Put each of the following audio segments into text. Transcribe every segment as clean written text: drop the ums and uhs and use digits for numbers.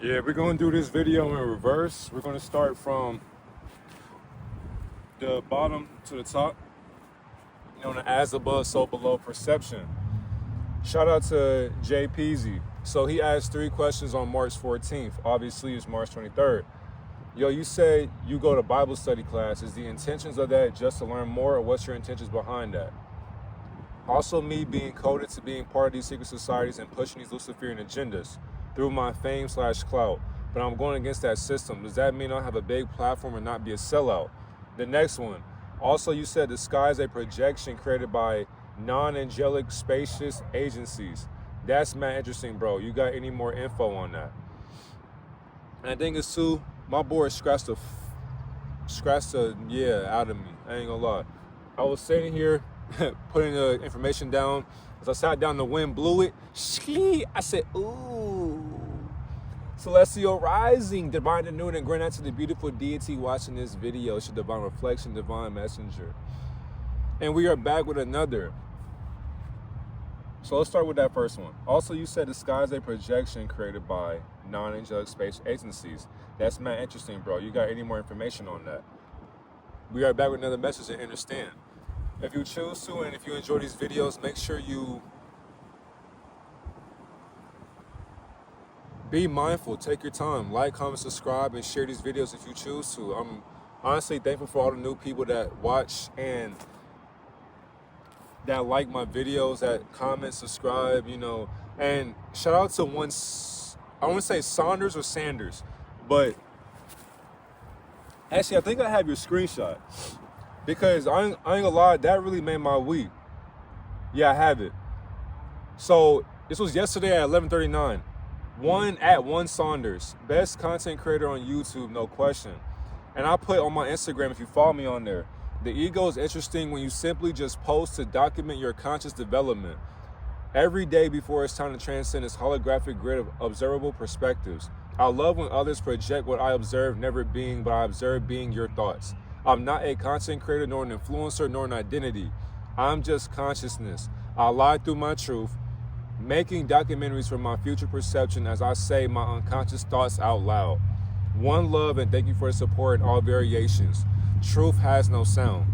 Yeah, we're going to do this video in reverse. We're going to start from the bottom to the top, known as above, so below perception. Shout out to Jay Peasy. So he asked 3 questions on March 14th. Obviously, it's March 23rd. Yo, you say you go to Bible study class. Is the intentions of that just to learn more, or what's your intentions behind that? Also, me being coded to being part of these secret societies and pushing these Luciferian agendas through my fame/clout, but I'm going against that system. Does that mean I'll have a big platform and not be a sellout? The next one. Also, you said the sky is a projection created by non-angelic spacious agencies. That's mad interesting, bro. You got any more info on that? And I think it's too, my board scratched the out of me. I ain't gonna lie. I was sitting here putting the information down. As I sat down, the wind blew it. I said, ooh. Celestial rising, divine and noon, and grant to the beautiful deity watching this video. It's your divine reflection, divine messenger. And we are back with another. So let's start with that first one. Also, you said the sky is a projection created by non-angelic space agencies. That's mad interesting, bro. You got any more information on that? We are back with another message to understand. If you choose to, and if you enjoy these videos, make sure you be mindful. Take your time. Like, comment, subscribe, and share these videos if you choose to. I'm honestly thankful for all the new people that watch and that like my videos, that comment, subscribe, you know. And shout out to one, I want to say Saunders or Sanders, but actually I think I have your screenshot, because I ain't gonna lie, that really made my week. Yeah, I have it. So this was yesterday at 11:39. One Saunders, best content creator on YouTube, no question. And I put on my Instagram, if you follow me on there, the ego is interesting when you simply just post to document your conscious development every day before it's time to transcend this holographic grid of observable perspectives. I love when others project what I observe never being, but I observe being your thoughts. I'm not a content creator, nor an influencer, nor an identity. I'm just consciousness. I lie through my truth, making documentaries from my future perception as I say my unconscious thoughts out loud. One love, and thank you for the support in all variations. Truth has no sound.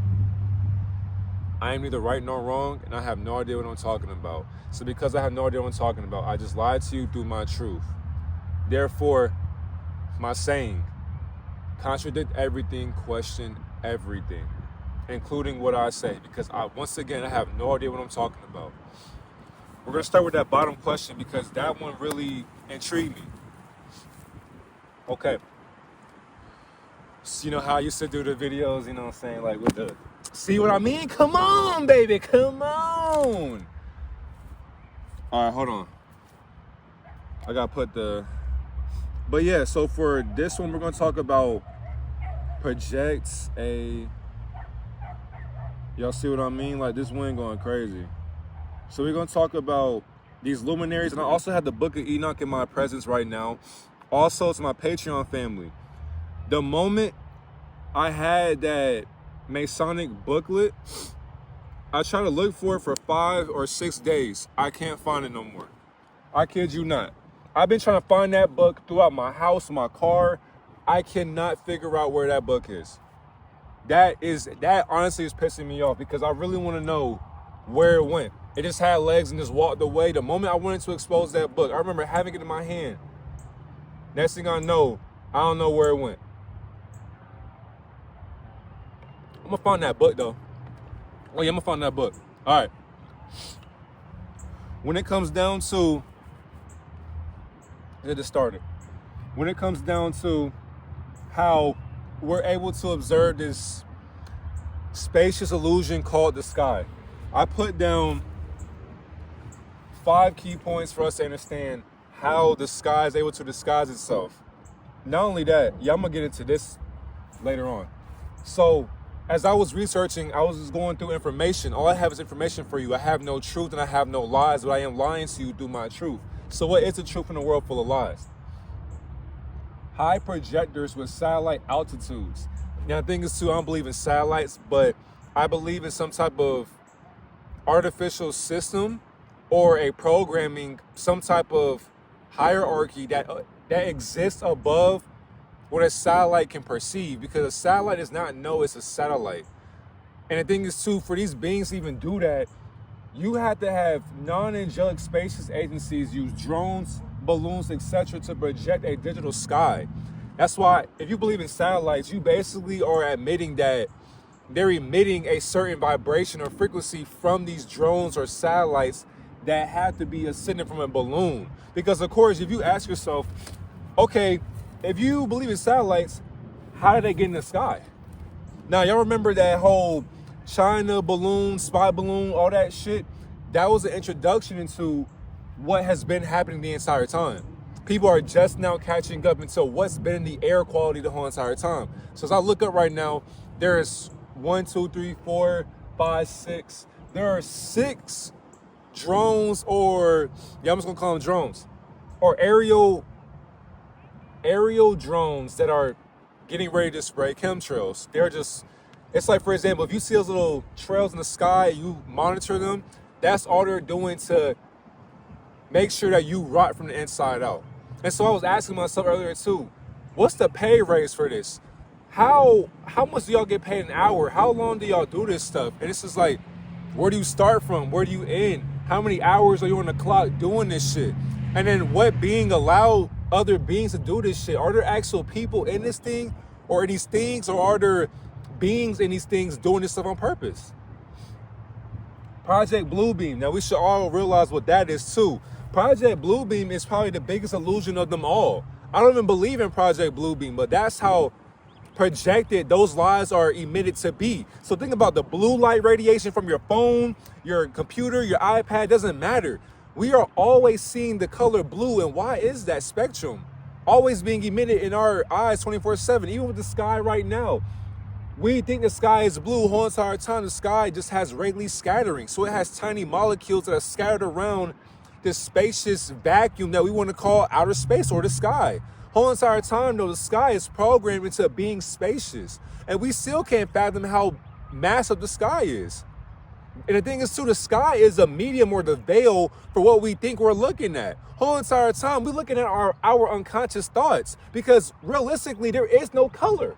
I am neither right nor wrong, and I have no idea what I'm talking about. So because I have no idea what I'm talking about, I just lied to you through my truth. Therefore, my saying, contradict everything, question everything, including what I say, because once again, I have no idea what I'm talking about. We're going to start with that bottom question because that one really intrigued me. Okay. So, you know how I used to do the videos, you know what I'm saying, like with the, see what I mean? Come on, baby, come on. All right, hold on. I got to put the, but yeah, so for this one, we're going to talk about projects a, y'all see what I mean? Like this wind going crazy. So we're going to talk about these luminaries, and I also have the Book of Enoch in my presence right now. Also, to my Patreon family. The moment I had that Masonic booklet, I tried to look for it for 5 or 6 days. I can't find it no more. I kid you not. I've been trying to find that book throughout my house, my car. I cannot figure out where that book is. That honestly is pissing me off because I really want to know where it went. It just had legs and just walked away. The moment I wanted to expose that book, I remember having it in my hand. Next thing I know, I don't know where it went. I'm gonna find that book though. Oh yeah, I'm gonna find that book. All right. When it comes down to, it just started. When it comes down to how we're able to observe this spacious illusion called the sky, I put down 5 key points for us to understand how the sky is able to disguise itself. Not only that, yeah, I'm gonna get into this later on. So as I was researching, I was just going through information. All I have is information for you. I have no truth and I have no lies, but I am lying to you through my truth. So what is the truth in a world full of lies? High projectors with satellite altitudes. Now the thing is too, I don't believe in satellites, but I believe in some type of artificial system or a programming, some type of hierarchy that that exists above what a satellite can perceive, because a satellite does not know it's a satellite. And the thing is too, for these beings to even do that, you have to have non-angelic spacious agencies use drones, balloons, etc. to project a digital sky. That's why if you believe in satellites, you basically are admitting that they're emitting a certain vibration or frequency from these drones or satellites that have to be ascended from a balloon. Because of course, if you ask yourself, okay, if you believe in satellites, how did they get in the sky? Now, y'all remember that whole China balloon, spy balloon, all that shit? That was an introduction into what has been happening the entire time. People are just now catching up into what's been in the air quality the whole entire time. So as I look up right now, there's 1, 2, 3, 4, 5, 6. There are 6 drones, or yeah, I'm just gonna call them drones, or aerial drones that are getting ready to spray chemtrails. They're just, it's like, for example, if you see those little trails in the sky, you monitor them, that's all they're doing to make sure that you rot from the inside out. And so I was asking myself earlier too, what's the pay raise for this? How much do y'all get paid an hour? How long do y'all do this stuff? And it's just like, where do you start from? Where do you end? How many hours are you on the clock doing this shit? And then what being allowed other beings to do this shit? Are there actual people in this thing or in these things, or are there beings in these things doing this stuff on purpose? Project Bluebeam. Now we should all realize what that is too. Project Bluebeam is probably the biggest illusion of them all. I don't even believe in Project Bluebeam, but that's how projected those lies are emitted to be. So think about the blue light radiation from your phone, your computer, your iPad, doesn't matter. We are always seeing the color blue. And why is that? Spectrum always being emitted in our eyes 24/7, even with the sky right now. We think the sky is blue the whole entire time. The sky just has Rayleigh scattering. So it has tiny molecules that are scattered around this spacious vacuum that we want to call outer space or the sky. Whole entire time though, the sky is programmed into being spacious. And we still can't fathom how massive the sky is. And the thing is too, the sky is a medium or the veil for what we think we're looking at. Whole entire time we're looking at our unconscious thoughts, because realistically there is no color.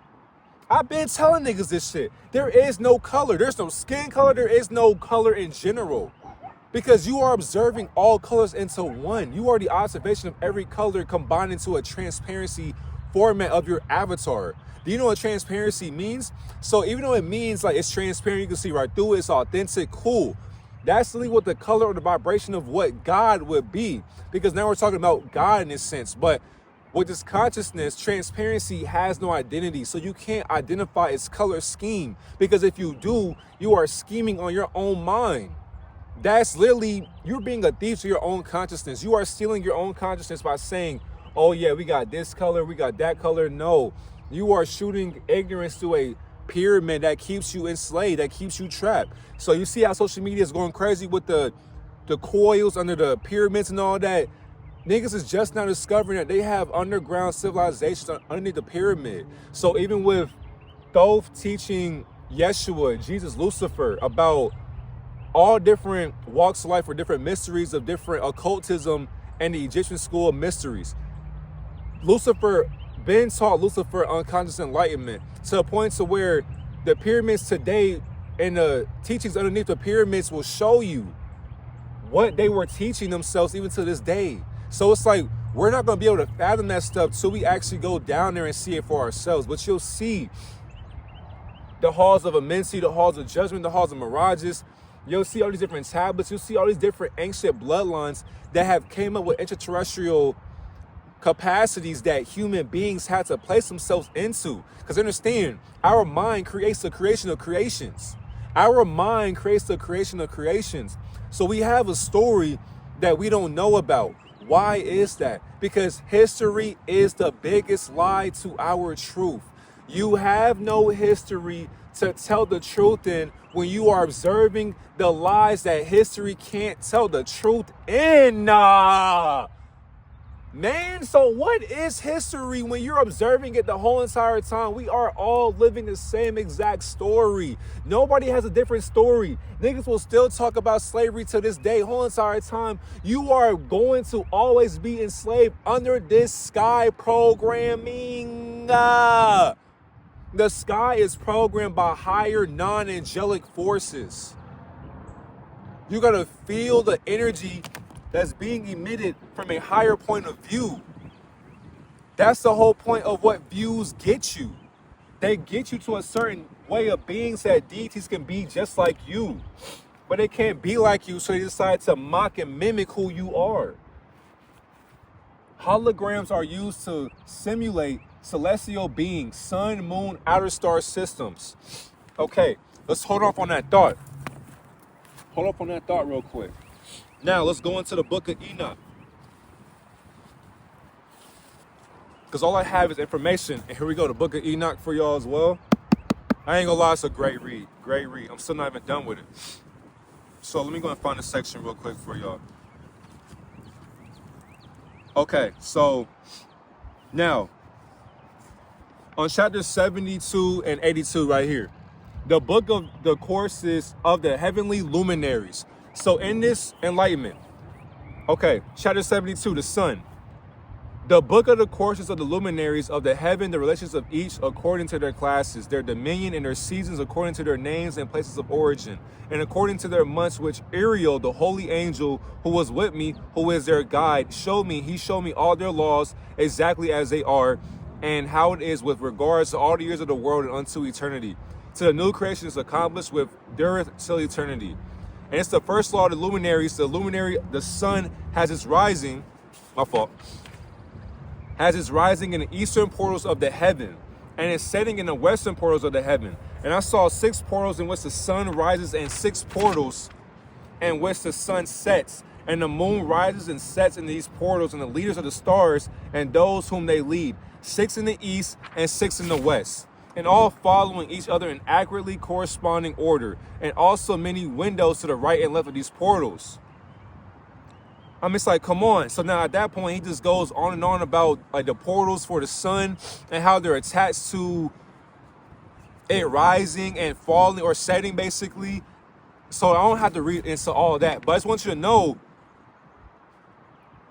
I've been telling niggas this shit. There is no color. There's no skin color. There is no color in general. Because you are observing all colors into one. You are the observation of every color combined into a transparency format of your avatar. Do you know what transparency means? So even though it means like it's transparent, you can see right through it, it's authentic, cool. That's really what the color or the vibration of what God would be. Because now we're talking about God in this sense. But with this consciousness, transparency has no identity. So you can't identify its color scheme. Because if you do, you are scheming on your own mind. That's literally, you're being a thief to your own consciousness. You are stealing your own consciousness by saying, oh yeah, we got this color, we got that color. No, you are shooting ignorance to a pyramid that keeps you enslaved, that keeps you trapped. So you see how social media is going crazy with the coils under the pyramids and all that. Niggas is just now discovering that they have underground civilizations underneath the pyramid. So even with Thoth teaching Yeshua, Jesus, Lucifer, about all different walks of life or different mysteries of different occultism and the Egyptian school of mysteries, Lucifer, Ben taught Lucifer unconscious enlightenment to a point to where the pyramids today and the teachings underneath the pyramids will show you what they were teaching themselves even to this day. So it's like, we're not going to be able to fathom that stuff till we actually go down there and see it for ourselves. But you'll see the halls of immensity, the halls of judgment, the halls of mirages. You'll see all these different tablets. You'll see all these different ancient bloodlines that have came up with extraterrestrial capacities that human beings had to place themselves into. Because understand, our mind creates the creation of creations. Our mind creates the creation of creations. So we have a story that we don't know about. Why is that? Because history is the biggest lie to our truth. You have no history to tell the truth in when you are observing the lies that history can't tell the truth in. Man, so what is history when you're observing it the whole entire time? We are all living the same exact story. Nobody has a different story. Niggas will still talk about slavery to this day, whole entire time. You are going to always be enslaved under this sky programming. The sky is programmed by higher non-angelic forces. You gotta feel the energy that's being emitted from a higher point of view. That's the whole point of what views get you. They get you to a certain way of being so that deities can be just like you. But they can't be like you, so they decide to mock and mimic who you are. Holograms are used to simulate celestial beings, sun, moon, outer star systems. Okay, let's hold off on that thought. Hold up on that thought real quick. Now, let's go into the book of Enoch. Because all I have is information. And here we go, the book of Enoch for y'all as well. I ain't gonna lie, it's a great read. Great read. I'm still not even done with it. So let me go and find a section real quick for y'all. Okay, so now, on chapters 72 and 82 right here, the book of the courses of the heavenly luminaries. So in this enlightenment, okay, chapter 72, the sun. The book of the courses of the luminaries of the heaven, the relations of each according to their classes, their dominion and their seasons according to their names and places of origin, and according to their months, which Uriel, the holy angel who was with me, who is their guide, showed me. He showed me all their laws exactly as they are, and how it is with regards to all the years of the world and unto eternity. To the new creation is accomplished with dureth till eternity. And it's the first law of the luminaries. The luminary, the sun has its rising, has its rising in the eastern portals of the heaven, and its setting in the western portals of the heaven. And I saw 6 portals in which the sun rises, and 6 portals in which the sun sets. And the moon rises and sets in these portals, and the leaders of the stars and those whom they lead, 6 in the east and 6 in the west, and all following each other in accurately corresponding order, and also many windows to the right and left of these portals. I'm just like, come on. So now at that point, he just goes on and on about like the portals for the sun and how they're attached to it rising and falling or setting, basically. So I don't have to read into all that, but I just want you to know.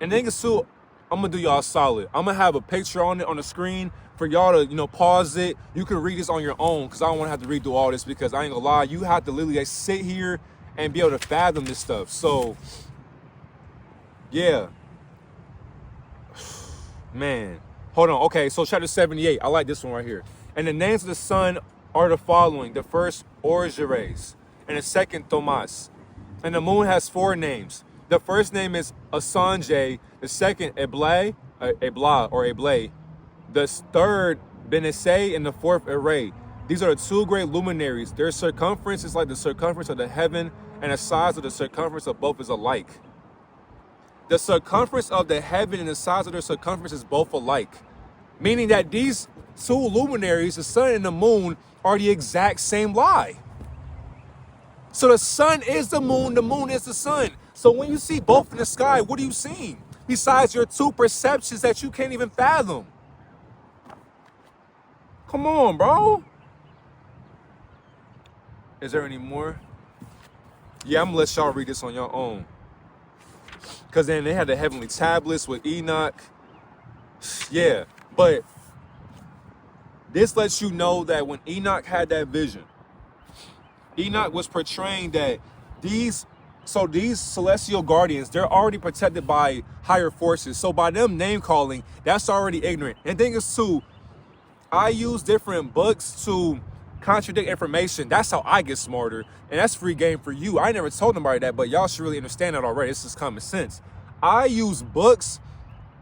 And then too, I'm gonna do y'all solid. I'm gonna have a picture on it on the screen for y'all to, pause it. You can read this on your own because I don't want to have to read through all this, because I ain't gonna lie, you have to literally like, sit here and be able to fathom this stuff. So, yeah. Man. Hold on. Okay, so chapter 78. I like this one right here. And the names of the sun are the following. The first, Orgeres, and the second, Thomas. And the moon has 4 names. The first name is Asanje, the second, Ebla, the third, Benesse, and the fourth, Array. These are the 2 great luminaries. Their circumference is like the circumference of the heaven, and the size of the circumference of both is alike. The circumference of the heaven and the size of their circumference is both alike, meaning that these 2 luminaries, the sun and the moon, are the exact same lie. So the sun is the moon is the sun. So when you see both in the sky, what are you seeing? Besides your 2 perceptions that you can't even fathom. Come on, bro. Is there any more? Yeah, I'm gonna let y'all read this on your own. Because then they had the heavenly tablets with Enoch. Yeah, but this lets you know that when Enoch had that vision, Enoch was portraying that these celestial guardians, they're already protected by higher forces. So by them name calling, that's already ignorant. And the thing is too, I use different books to contradict information. That's how I get smarter. And that's free game for you. I never told nobody that, but y'all should really understand that already. It's just common sense. I use books,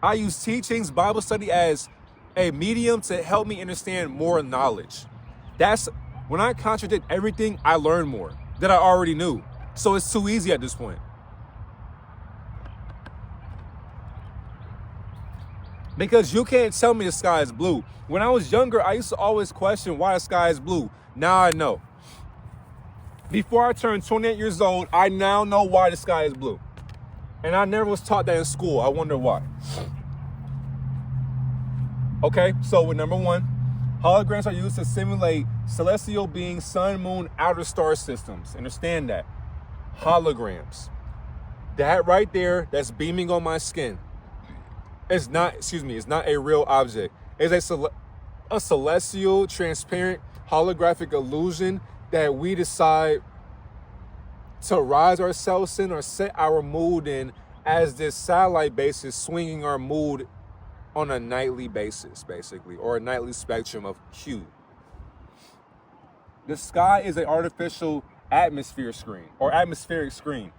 I use teachings, Bible study as a medium to help me understand more knowledge. That's when I contradict everything, I learn more that I already knew. So it's too easy at this point. Because you can't tell me the sky is blue. When I was younger, I used to always question why the sky is blue. Now I know. Before I turned 28 years old, I now know why the sky is blue. And I never was taught that in school. I wonder why. Okay, so with number one, holograms are used to simulate celestial beings, sun, moon, outer star systems. Understand that. Holograms. That right there, that's beaming on my skin. It's not, it's not a real object. It's a celestial, transparent, holographic illusion that we decide to rise ourselves in or set our mood in as this satellite base is swinging our mood on a nightly basis, basically, or a nightly spectrum of hue. The sky is an artificial atmosphere screen or atmospheric screen.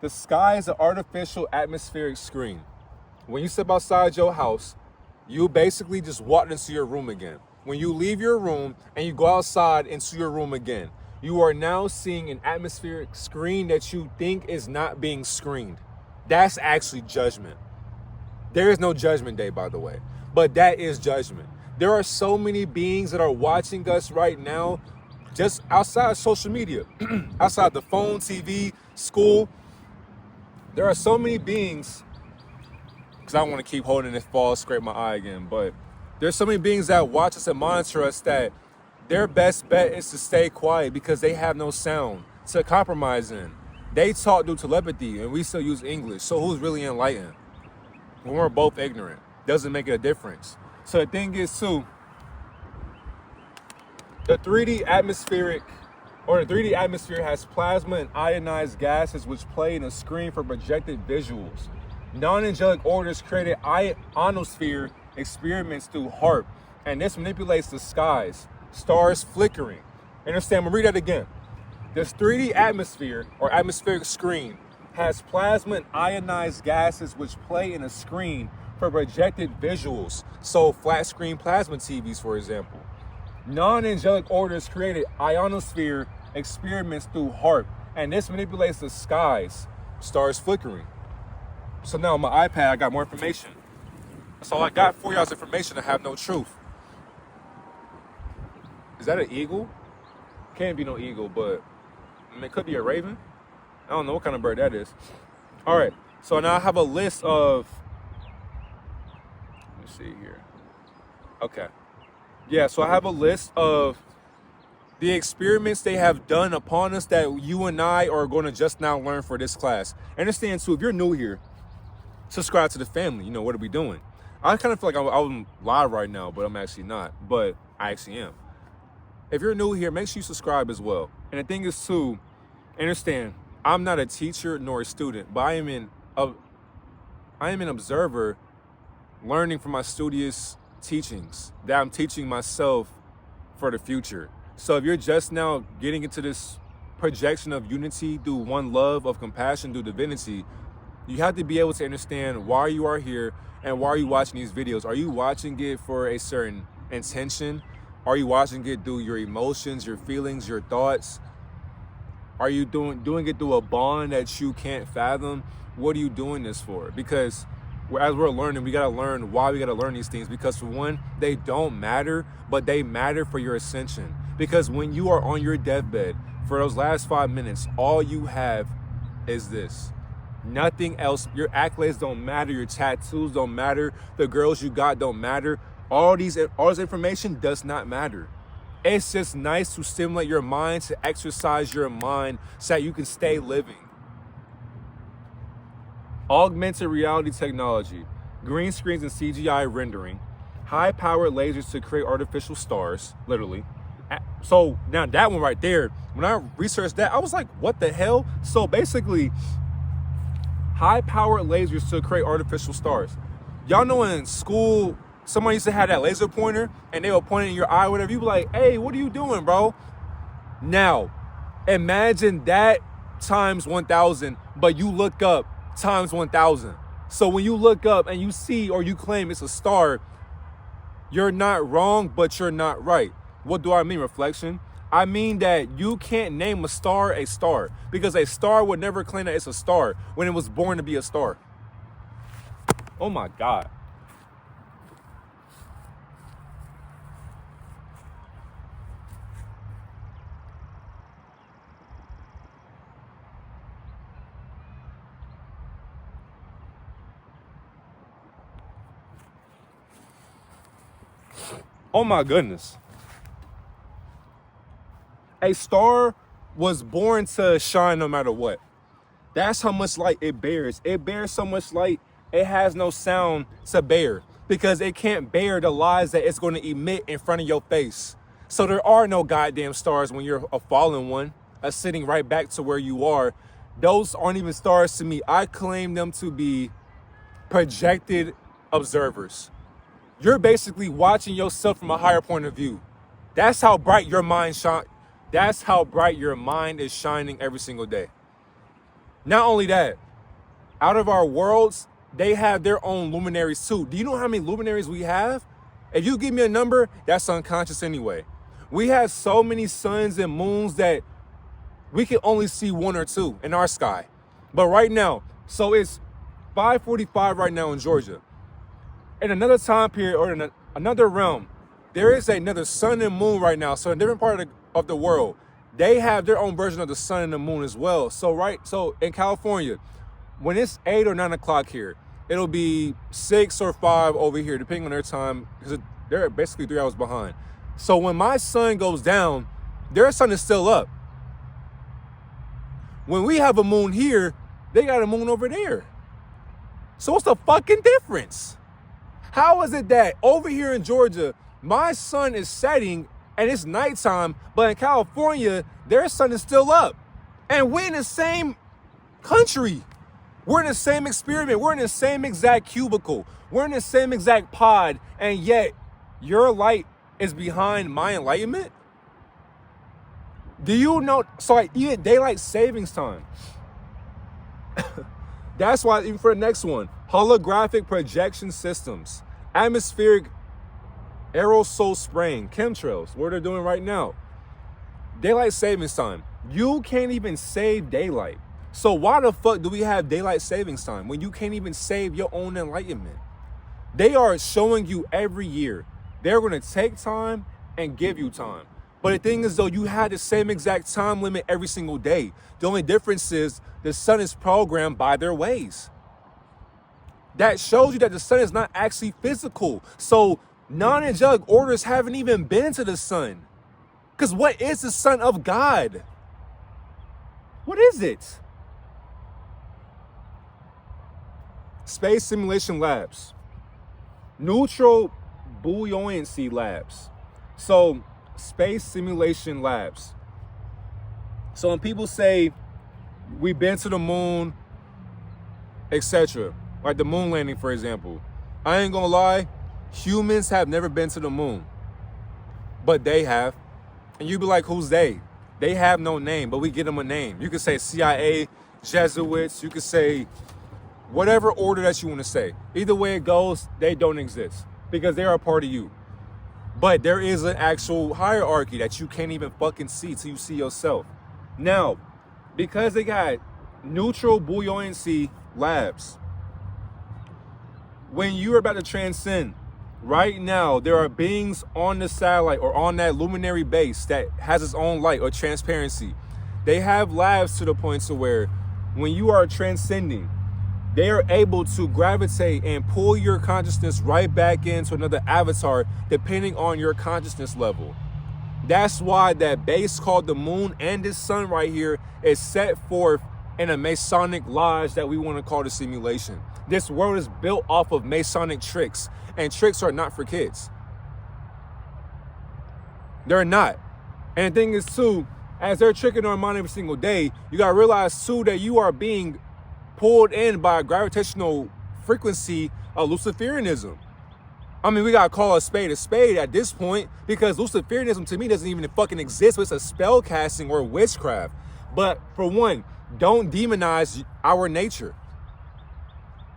The sky is an artificial atmospheric screen. When you step outside your house, you basically just walked into your room again. When you leave your room and you go outside into your room again, you are now seeing an atmospheric screen that you think is not being screened. That's actually judgment. There is no judgment day, by the way, but that is judgment. There are so many beings that are watching us right now, just outside social media, outside the phone, TV, school. There are so many beings, because I don't want to keep holding this fall, scrape my eye again, but there's so many beings that watch us and monitor us that their best bet is to stay quiet because they have no sound to compromise in. They talk through telepathy and we still use English. So who's really enlightened? When we're both ignorant, doesn't make a difference. So the thing is too, the 3D atmosphere has plasma and ionized gases which play in a screen for projected visuals. Non-angelic orders created ionosphere experiments through HARP, and this manipulates the skies, stars flickering. Understand? I'm gonna read that again. This 3D atmosphere or atmospheric screen has plasma and ionized gases which play in a screen for projected visuals. So flat screen plasma TVs, for example. Non-angelic orders created ionosphere experiments through HARP, and this manipulates the skies, stars flickering. So now on my iPad, I got more information. That's all I got for y'all's information. I have no truth. Is that an eagle? Can't be no eagle, but I mean, it could be a raven. I don't know what kind of bird that is. All right, so now I have a list of, let me see here. Okay. Yeah, so I have a list of the experiments they have done upon us that you and I are going to just now learn for this class. Understand too, if you're new here, subscribe to the family. You know, what are we doing? I kind of feel like I'm live right now, but I'm actually not. But I actually am. If you're new here, make sure you subscribe as well. And the thing is too, understand, I'm not a teacher nor a student, but I am an observer learning from my studious teachings that I'm teaching myself for the future. So if you're just now getting into this projection of unity through one love, of compassion through divinity, you have to be able to understand why you are here and why are you watching these videos. Are you watching it for a certain intention? Are you watching it through your emotions, your feelings, your thoughts? Are you doing it through a bond that you can't fathom? What are you doing this for? Because as we're learning, we gotta learn why we gotta learn these things. Because for one, they don't matter, but they matter for your ascension. Because when you are on your deathbed, for those last 5 minutes, all you have is this. Nothing else. Your accolades don't matter. Your tattoos don't matter. The girls you got don't matter. All this information does not matter. It's just nice to stimulate your mind, to exercise your mind so that you can stay living. Augmented reality technology, green screens and CGI rendering, high-powered lasers to create artificial stars, literally. So now that one right there, when I researched that, I was like, what the hell? So basically, high-powered lasers to create artificial stars. Y'all know in school, somebody used to have that laser pointer and they would point it in your eye, whatever. You be like, hey, what are you doing, bro? Now, imagine that times 1,000, but you look up times 1,000. So when you look up and you see or you claim it's a star, you're not wrong, but you're not right. What do I mean, reflection? I mean that you can't name a star because a star would never claim that it's a star when it was born to be a star. Oh my God. Oh my goodness. A star was born to shine no matter what. That's how much light it bears. It bears so much light, it has no sound to bear because it can't bear the lies that it's going to emit in front of your face. So there are no goddamn stars when you're a fallen one, sitting right back to where you are. Those aren't even stars to me. I claim them to be projected observers. You're basically watching yourself from a higher point of view. That's how bright your mind shine. That's how bright your mind is shining every single day. Not only that, out of our worlds, they have their own luminaries too. Do you know how many luminaries we have? If you give me a number, that's unconscious anyway. We have so many suns and moons that we can only see one or two in our sky. But right now, so it's 5:45 right now in Georgia. In another time period or in another realm, there is another sun and moon right now. So in a different part of the world, they have their own version of the sun and the moon as well. So in California, when it's 8 or 9 o'clock here, it'll be 6 or 5 over here, depending on their time, because they're basically 3 hours behind. So when my sun goes down, their sun is still up. When we have a moon here, they got a moon over there. So what's the fucking difference? How is it that over here in Georgia, my sun is setting and it's nighttime, but in California, their sun is still up? And we're in the same country. We're in the same experiment. We're in the same exact cubicle. We're in the same exact pod. And yet, your light is behind my enlightenment? Do you know? So like, even daylight savings time. That's why, even for the next one, holographic projection systems, atmospheric aerosol spraying, chemtrails, what they're doing right now. Daylight savings time. You can't even save daylight. So why the fuck do we have daylight savings time when you can't even save your own enlightenment? They are showing you every year. They're going to take time and give you time. But the thing is, though, you had the same exact time limit every single day. The only difference is the sun is programmed by their ways. That shows you that the sun is not actually physical. So non-angelic orders haven't even been to the sun. Because what is the son of God? What is it? Space simulation labs. Neutral buoyancy labs. So space simulation labs. So when people say we've been to the moon, etc., like the moon landing, for example, I ain't gonna lie, humans have never been to the moon, but they have. And you be like, who's they? They have no name, but we give them a name. You could say CIA, Jesuits, you could say whatever order that you want to say. Either way it goes, they don't exist because they are a part of you. But there is an actual hierarchy that you can't even fucking see till you see yourself. Now, because they got neutral buoyancy labs, when you're about to transcend, right now, there are beings on the satellite or on that luminary base that has its own light or transparency. They have labs to the point to where when you are transcending, they are able to gravitate and pull your consciousness right back into another avatar depending on your consciousness level. That's why that base called the moon and this sun right here is set forth in a Masonic lodge that we want to call the simulation. This world is built off of Masonic tricks, and tricks are not for kids. They're not. And the thing is too, as they're tricking our mind every single day, you gotta realize too that you are being pulled in by a gravitational frequency of Luciferianism. I mean, we gotta call a spade at this point, because Luciferianism to me doesn't even fucking exist. It's a spell casting or witchcraft. But for one, don't demonize our nature.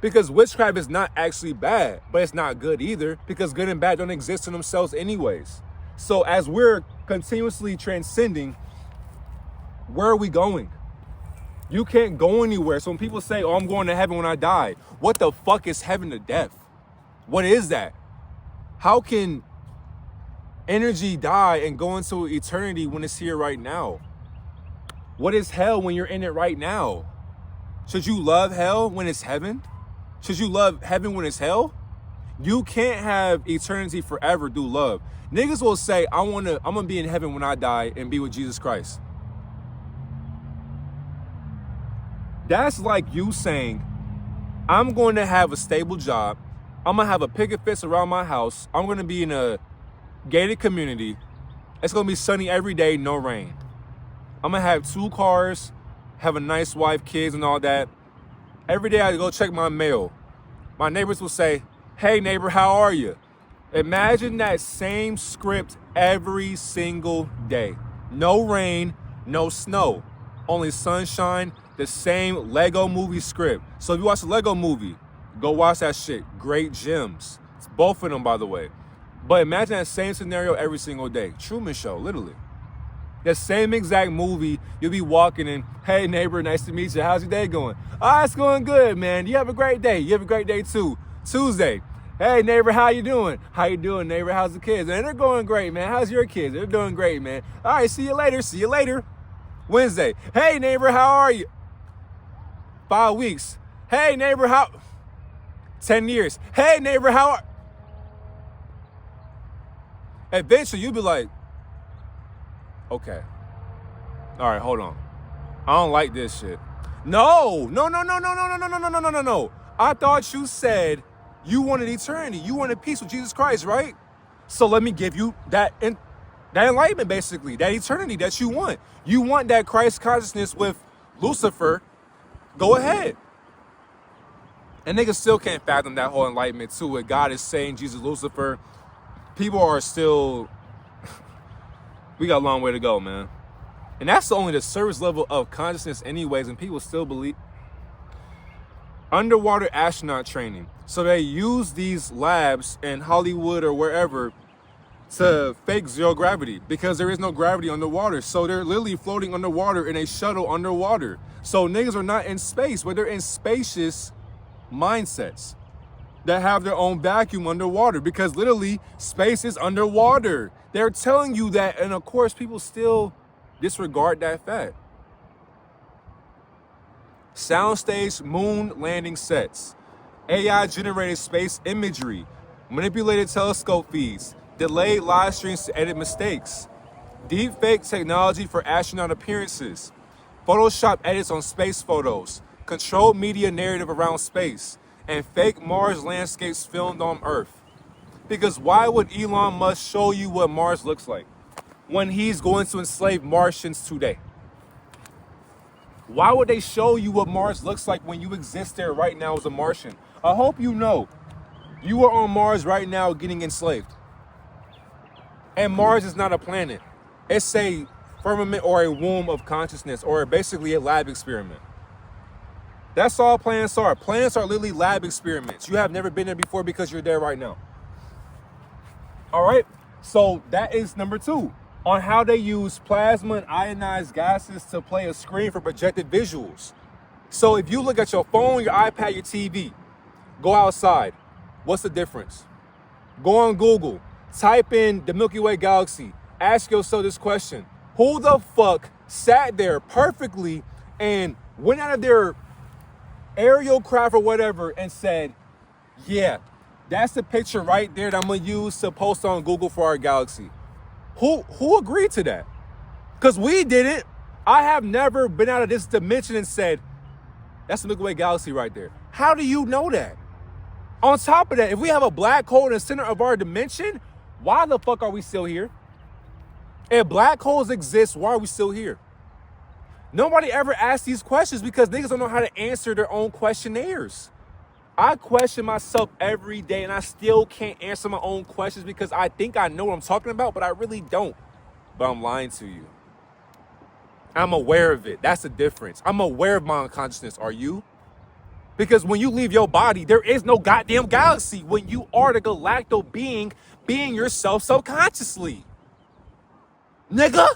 Because witchcraft is not actually bad, but it's not good either, because good and bad don't exist in themselves anyways. So as we're continuously transcending, where are we going? You can't go anywhere. So when people say, oh, I'm going to heaven when I die, what the fuck is heaven to death? What is that? How can energy die and go into eternity when it's here right now? What is hell when you're in it right now? Should you love hell when it's heaven? Should you love heaven when it's hell? You can't have eternity forever through love. Niggas will say, I'm gonna be in heaven when I die and be with Jesus Christ. That's like you saying, I'm going to have a stable job. I'm gonna have a picket fence around my house. I'm gonna be in a gated community. It's gonna be sunny every day, no rain. I'm gonna have 2 cars, have a nice wife, kids, and all that. Every day I go check my mail. My neighbors will say, hey neighbor, how are you? Imagine that same script every single day. No rain, no snow, only sunshine, the same Lego movie script. So if you watch a Lego movie, go watch that shit. Great gems. It's both of them, by the way. But imagine that same scenario every single day. Truman Show, literally. The same exact movie, you'll be walking in, hey neighbor, nice to meet you. How's your day going? Oh, it's going good, man. You have a great day. You have a great day too. Tuesday. Hey neighbor, how you doing? How you doing, neighbor? How's the kids? And they're going great, man. How's your kids? They're doing great, man. All right, see you later. See you later. Wednesday. Hey neighbor, how are you? 5 weeks. Hey neighbor, how? 10 years. Hey neighbor, how are? Eventually you'll be like, okay. All right, hold on. I don't like this shit. No. I thought you said you wanted eternity. You wanted peace with Jesus Christ, right? So let me give you that enlightenment, basically, that eternity that you want. You want that Christ consciousness with Lucifer. Go ahead. And niggas still can't fathom that whole enlightenment too. What God is saying, Jesus, Lucifer. People are still, we got a long way to go, man. And that's only the surface level of consciousness anyways, and people still believe. Underwater astronaut training. So they use these labs in Hollywood or wherever to fake zero gravity because there is no gravity underwater. So they're literally floating underwater in a shuttle underwater. So niggas are not in space, but they're in spacious mindsets that have their own vacuum underwater because literally space is underwater. They're telling you that, and of course people still disregard that fact. Soundstage moon landing sets, AI generated space imagery, manipulated telescope feeds, delayed live streams to edit mistakes, deep fake technology for astronaut appearances, Photoshop edits on space photos, controlled media narrative around space, and fake Mars landscapes filmed on Earth. Because why would Elon Musk show you what Mars looks like when he's going to enslave Martians today? Why would they show you what Mars looks like when you exist there right now as a Martian? I hope you know you are on Mars right now getting enslaved. And Mars is not a planet. It's a firmament or a womb of consciousness, or basically a lab experiment. That's all planets are. Planets are literally lab experiments. You have never been there before because you're there right now. All right? So that is number 2 on how they use plasma and ionized gases to play a screen for projected visuals. So if you look at your phone, your iPad, your TV, go outside. What's the difference? Go on Google, type in the Milky Way galaxy, ask yourself this question. Who the fuck sat there perfectly and went out of their aerial craft or whatever and said, yeah, that's the picture right there that I'm gonna use to post on Google for our galaxy? Who agreed to that? Because we didn't. I have never been out of this dimension and said, that's the Milky Way galaxy right there. How do you know that? On top of that, if we have a black hole in the center of our dimension, why the fuck are we still here? If black holes exist, why are we still here? Nobody ever asks these questions because niggas don't know how to answer their own questionnaires. I question myself every day and I still can't answer my own questions because I think I know what I'm talking about, but I really don't. But I'm lying to you. I'm aware of it. That's the difference. I'm aware of my unconsciousness. Are you? Because when you leave your body, there is no goddamn galaxy. When you are the galacto being yourself subconsciously. Nigga.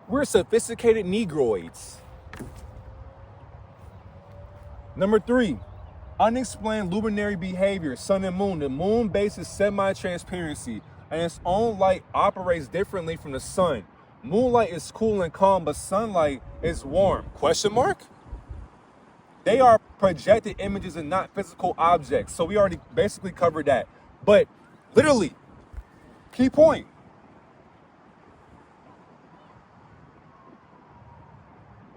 We're sophisticated Negroids. Number 3, unexplained luminary behavior, sun and moon. The moon base is semi-transparency, and its own light operates differently from the sun. Moonlight is cool and calm, but sunlight is warm. Question mark? They are projected images and not physical objects. So we already basically covered that. But literally, key point.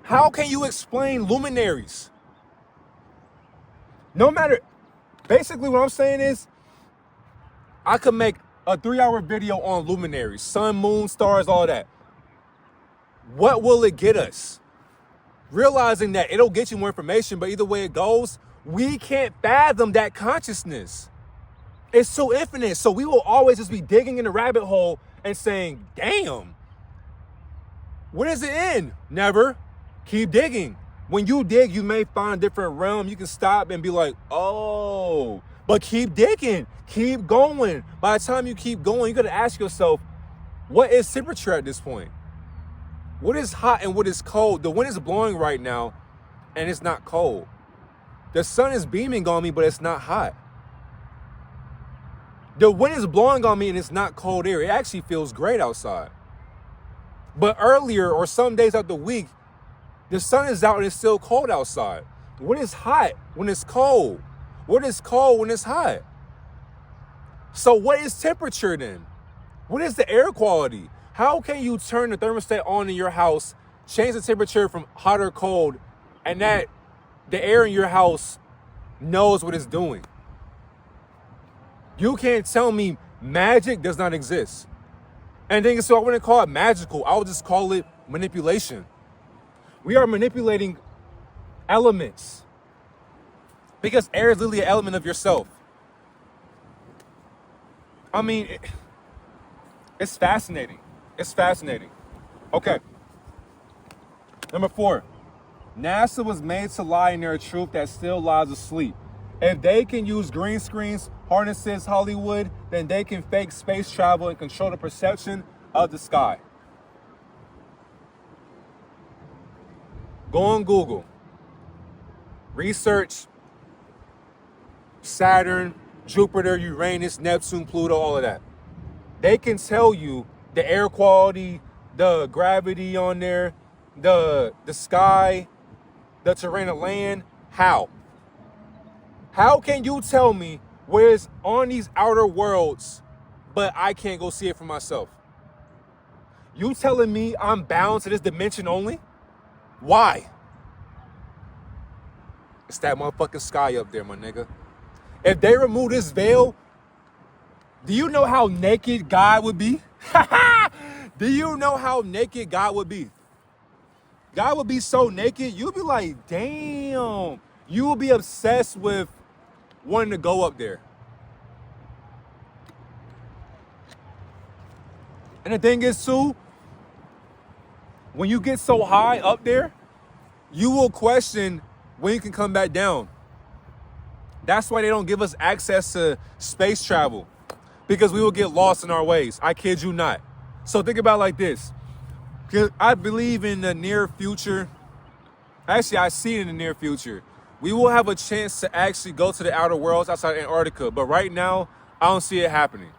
How can you explain luminaries? No matter, basically what I'm saying is, I could make a 3-hour video on luminaries, sun, moon, stars, all that. What will it get us? Realizing that it'll get you more information, but either way it goes, we can't fathom that consciousness. It's so infinite. So we will always just be digging in the rabbit hole and saying, damn, when does it end? Never. Keep digging. When you dig, you may find a different realm. You can stop and be like, oh, but keep digging, keep going. By the time you keep going, you got to ask yourself, what is temperature at this point? What is hot and what is cold? The wind is blowing right now and it's not cold. The sun is beaming on me, but it's not hot. The wind is blowing on me and it's not cold air. It actually feels great outside. But earlier or some days out the week, the sun is out and it's still cold outside. When it's hot, when it's cold. What is cold when it's hot? So what is temperature then? What is the air quality? How can you turn the thermostat on in your house, change the temperature from hot or cold, and that the air in your house knows what it's doing? You can't tell me magic does not exist. And then so I wouldn't call it magical. I would just call it manipulation. We are manipulating elements because air is literally an element of yourself. I mean, it's fascinating. It's fascinating. Okay. Number 4, NASA was made to lie in their truth that still lies asleep. If they can use green screens, harnesses Hollywood, then they can fake space travel and control the perception of the sky. Go on Google. Research Saturn, Jupiter, Uranus, Neptune, Pluto, all of that. They can tell you the air quality, the gravity on there, the sky, the terrain of land. How? How can you tell me where it's on these outer worlds, but I can't go see it for myself? You telling me I'm bound to this dimension only? Why? It's that motherfucking sky up there, my nigga. If they remove this veil, do you know how naked God would be? Do you know how naked God would be? God would be so naked, you'd be like, damn. You will be obsessed with wanting to go up there. And the thing is, too, when you get so high up there, you will question when you can come back down. That's why they don't give us access to space travel, because we will get lost in our ways. I kid you not. So think about it like this. I believe in the near future. Actually, I see it in the near future. We will have a chance to actually go to the outer worlds outside Antarctica. But right now, I don't see it happening.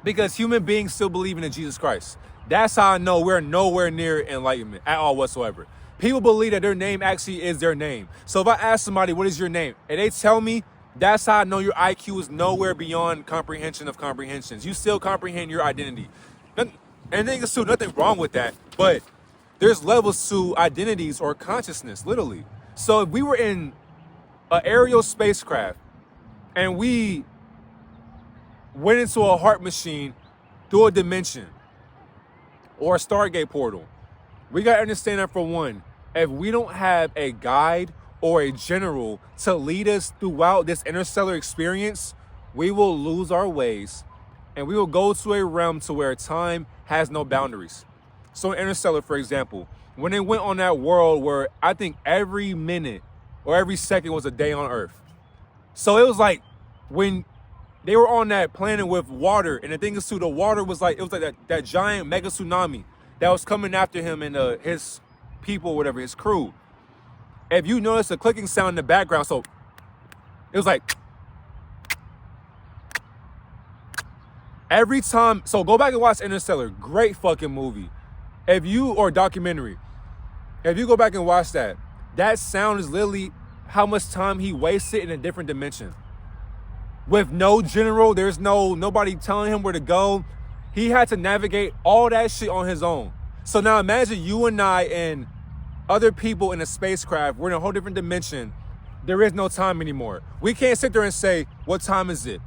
Because human beings still believe in Jesus Christ. That's how I know we're nowhere near enlightenment at all whatsoever. People believe that their name actually is their name. So if I ask somebody, what is your name? And they tell me, that's how I know your IQ is nowhere beyond comprehension of comprehensions. You still comprehend your identity. And then there's nothing wrong with that. But there's levels to identities or consciousness, literally. So if we were in an aerial spacecraft and we went into a heart machine through a dimension or a Stargate portal, we got to understand that, for one, if we don't have a guide or a general to lead us throughout this interstellar experience, we will lose our ways and we will go to a realm to where time has no boundaries. So in Interstellar, for example, when they went on that world where I think every minute or every second was a day on Earth. So it was like when they were on that planet with water, and the thing is too, the water was like, it was like that giant mega tsunami that was coming after him and his people, whatever, his crew. If you notice a clicking sound in the background, so it was like every time. So go back and watch Interstellar. Great fucking movie. Or documentary. If you go back and watch that, that sound is literally how much time he wasted in a different dimension. With no general, there's nobody telling him where to go. He had to navigate all that shit on his own. So now imagine you and I and other people in a spacecraft. We're in a whole different dimension. There is no time anymore. We can't sit there and say, what time is it?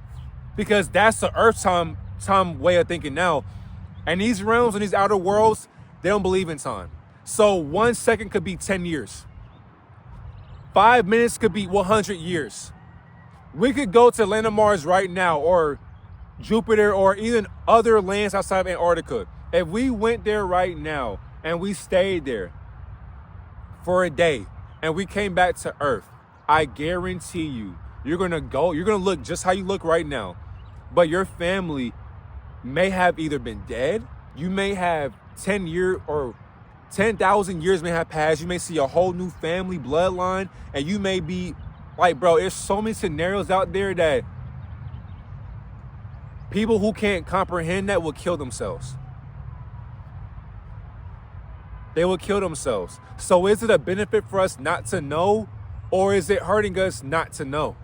Because that's the Earth time way of thinking now. And these realms and these outer worlds, they don't believe in time. So 1 second could be 10 years. 5 minutes could be 100 years. We could go to land of Mars right now, or Jupiter, or even other lands outside of Antarctica. If we went there right now and we stayed there for a day and we came back to Earth, I guarantee you, you're gonna look just how you look right now. But your family may have either been dead, you may have 10 years or 10,000 years may have passed, you may see a whole new family bloodline, and you may be like, bro, there's so many scenarios out there that people who can't comprehend that will kill themselves. They will kill themselves. So is it a benefit for us not to know, or is it hurting us not to know?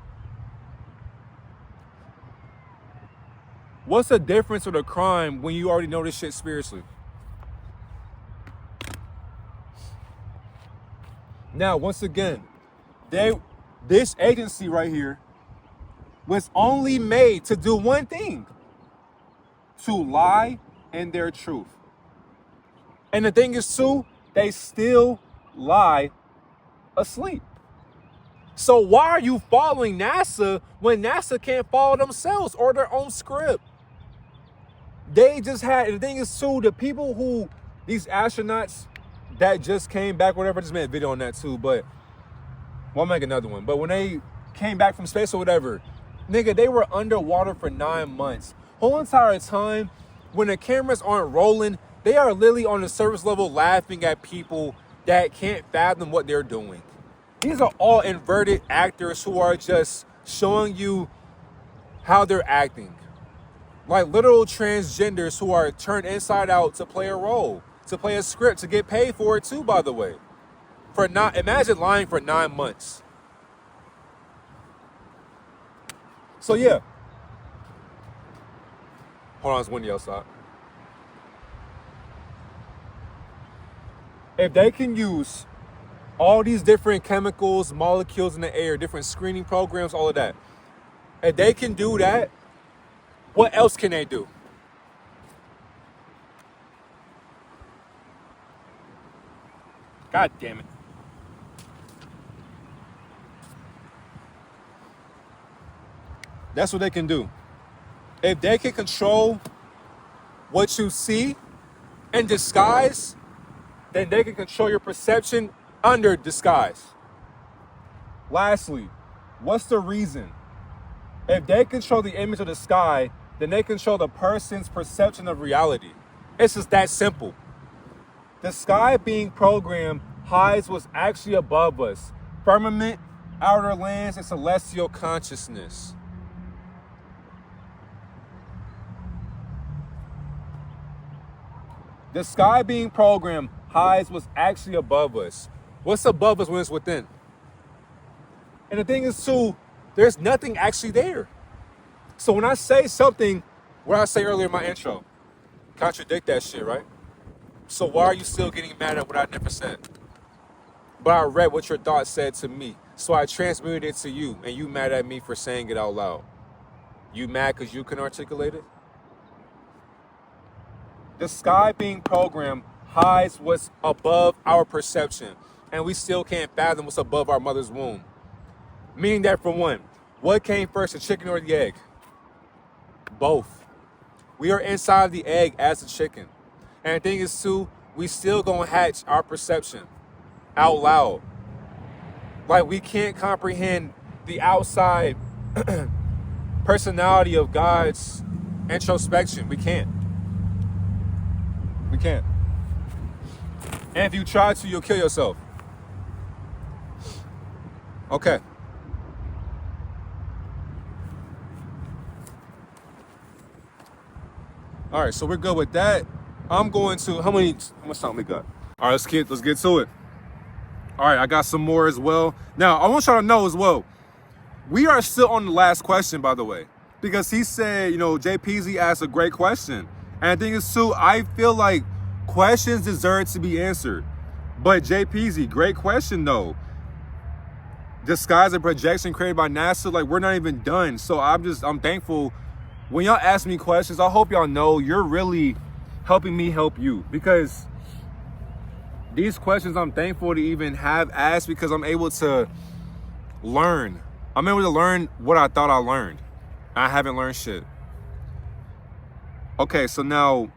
What's the difference with a crime when you already know this shit spiritually? Now, once again, this agency right here was only made to do one thing: to lie in their truth. And the thing is too, they still lie asleep. So why are you following NASA when NASA can't follow themselves or their own script? They just had, and the thing is too, the people who, these astronauts that just came back, whatever, I just made a video on that too, but I'll make another one. But when they came back from space or whatever, nigga, they were underwater for 9 months. Whole entire time, when the cameras aren't rolling, they are literally on the surface level laughing at people that can't fathom what they're doing. These are all inverted actors who are just showing you how they're acting. Like literal transgenders who are turned inside out to play a role, to play a script, to get paid for it too, by the way. Imagine lying for 9 months. So yeah. Hold on, it's windy outside. If they can use all these different chemicals, molecules in the air, different screening programs, all of that, if they can do that, what else can they do? God damn it. That's what they can do. If they can control what you see in disguise, then they can control your perception under disguise. Lastly, what's the reason? If they control the image of the sky, then they control the person's perception of reality. It's just that simple. The sky being programmed hides what's actually above us: firmament, outer lands, and celestial consciousness. The sky being programmed hides what's actually above us. What's above us when it's within? And the thing is too, there's nothing actually there. So when I say something, what I say earlier in my intro, contradict that shit, right? So why are you still getting mad at what I never said? But I read what your thoughts said to me, so I transmuted it to you, and you mad at me for saying it out loud. You mad because you can articulate it? The sky being programmed hides what's above our perception, and we still can't fathom what's above our mother's womb. Meaning that, for one, what came first, the chicken or the egg? Both. We are inside the egg as a chicken. And the thing is too, we still gonna hatch our perception out loud. Like, we can't comprehend the outside personality of God's introspection. We can't. We can't. And if you try to, you'll kill yourself. Okay. All right, so we're good with that. I'm going to, how much time we got? All right, let's get to it. All right, I got some more as well. Now, I want y'all to know as well, we are still on the last question, by the way, because he said, you know, JPZ asked a great question. And the thing is, too, I feel like questions deserve to be answered. But JPZ, great question, though. The sky's a projection created by NASA. Like, we're not even done. So I'm thankful. When y'all ask me questions, I hope y'all know you're really helping me help you. Because these questions I'm thankful to even have asked, because I'm able to learn. I'm able to learn what I thought I learned. I haven't learned shit. Okay, so now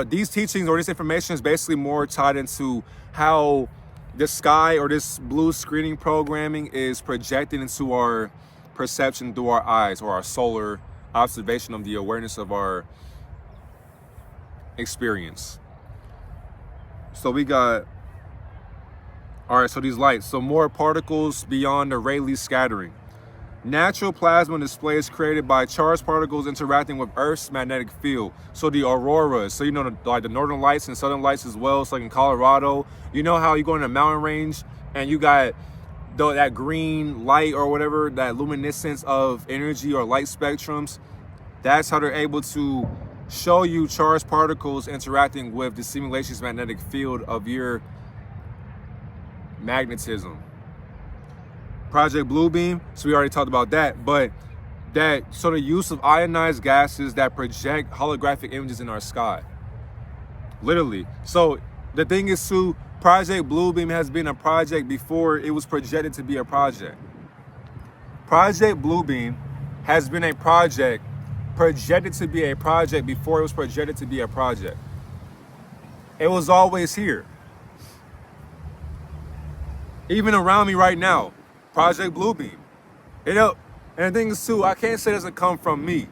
these teachings or this information is basically more tied into how the sky or this blue screening programming is projected into our perception through our eyes, or our solar observation of the awareness of our experience. So we got, all right, so these lights. So more particles beyond the Rayleigh scattering. Natural plasma display is created by charged particles interacting with Earth's magnetic field. So the auroras, so you know, like the northern lights and southern lights as well. So like in Colorado, you know how you go in a mountain range and you got that green light or whatever, that luminescence of energy or light spectrums. That's how they're able to show you charged particles interacting with the simulation's magnetic field of your magnetism. Project Bluebeam, so we already talked about that, but so the use of ionized gases that project holographic images in our sky. Literally. So the thing is, too, Project Bluebeam has been a project before it was projected to be a project. Project Bluebeam has been a project projected to be a project before it was projected to be a project. It was always here. Even around me right now, Project Bluebeam. And the thing is, too, I can't say it doesn't come from me,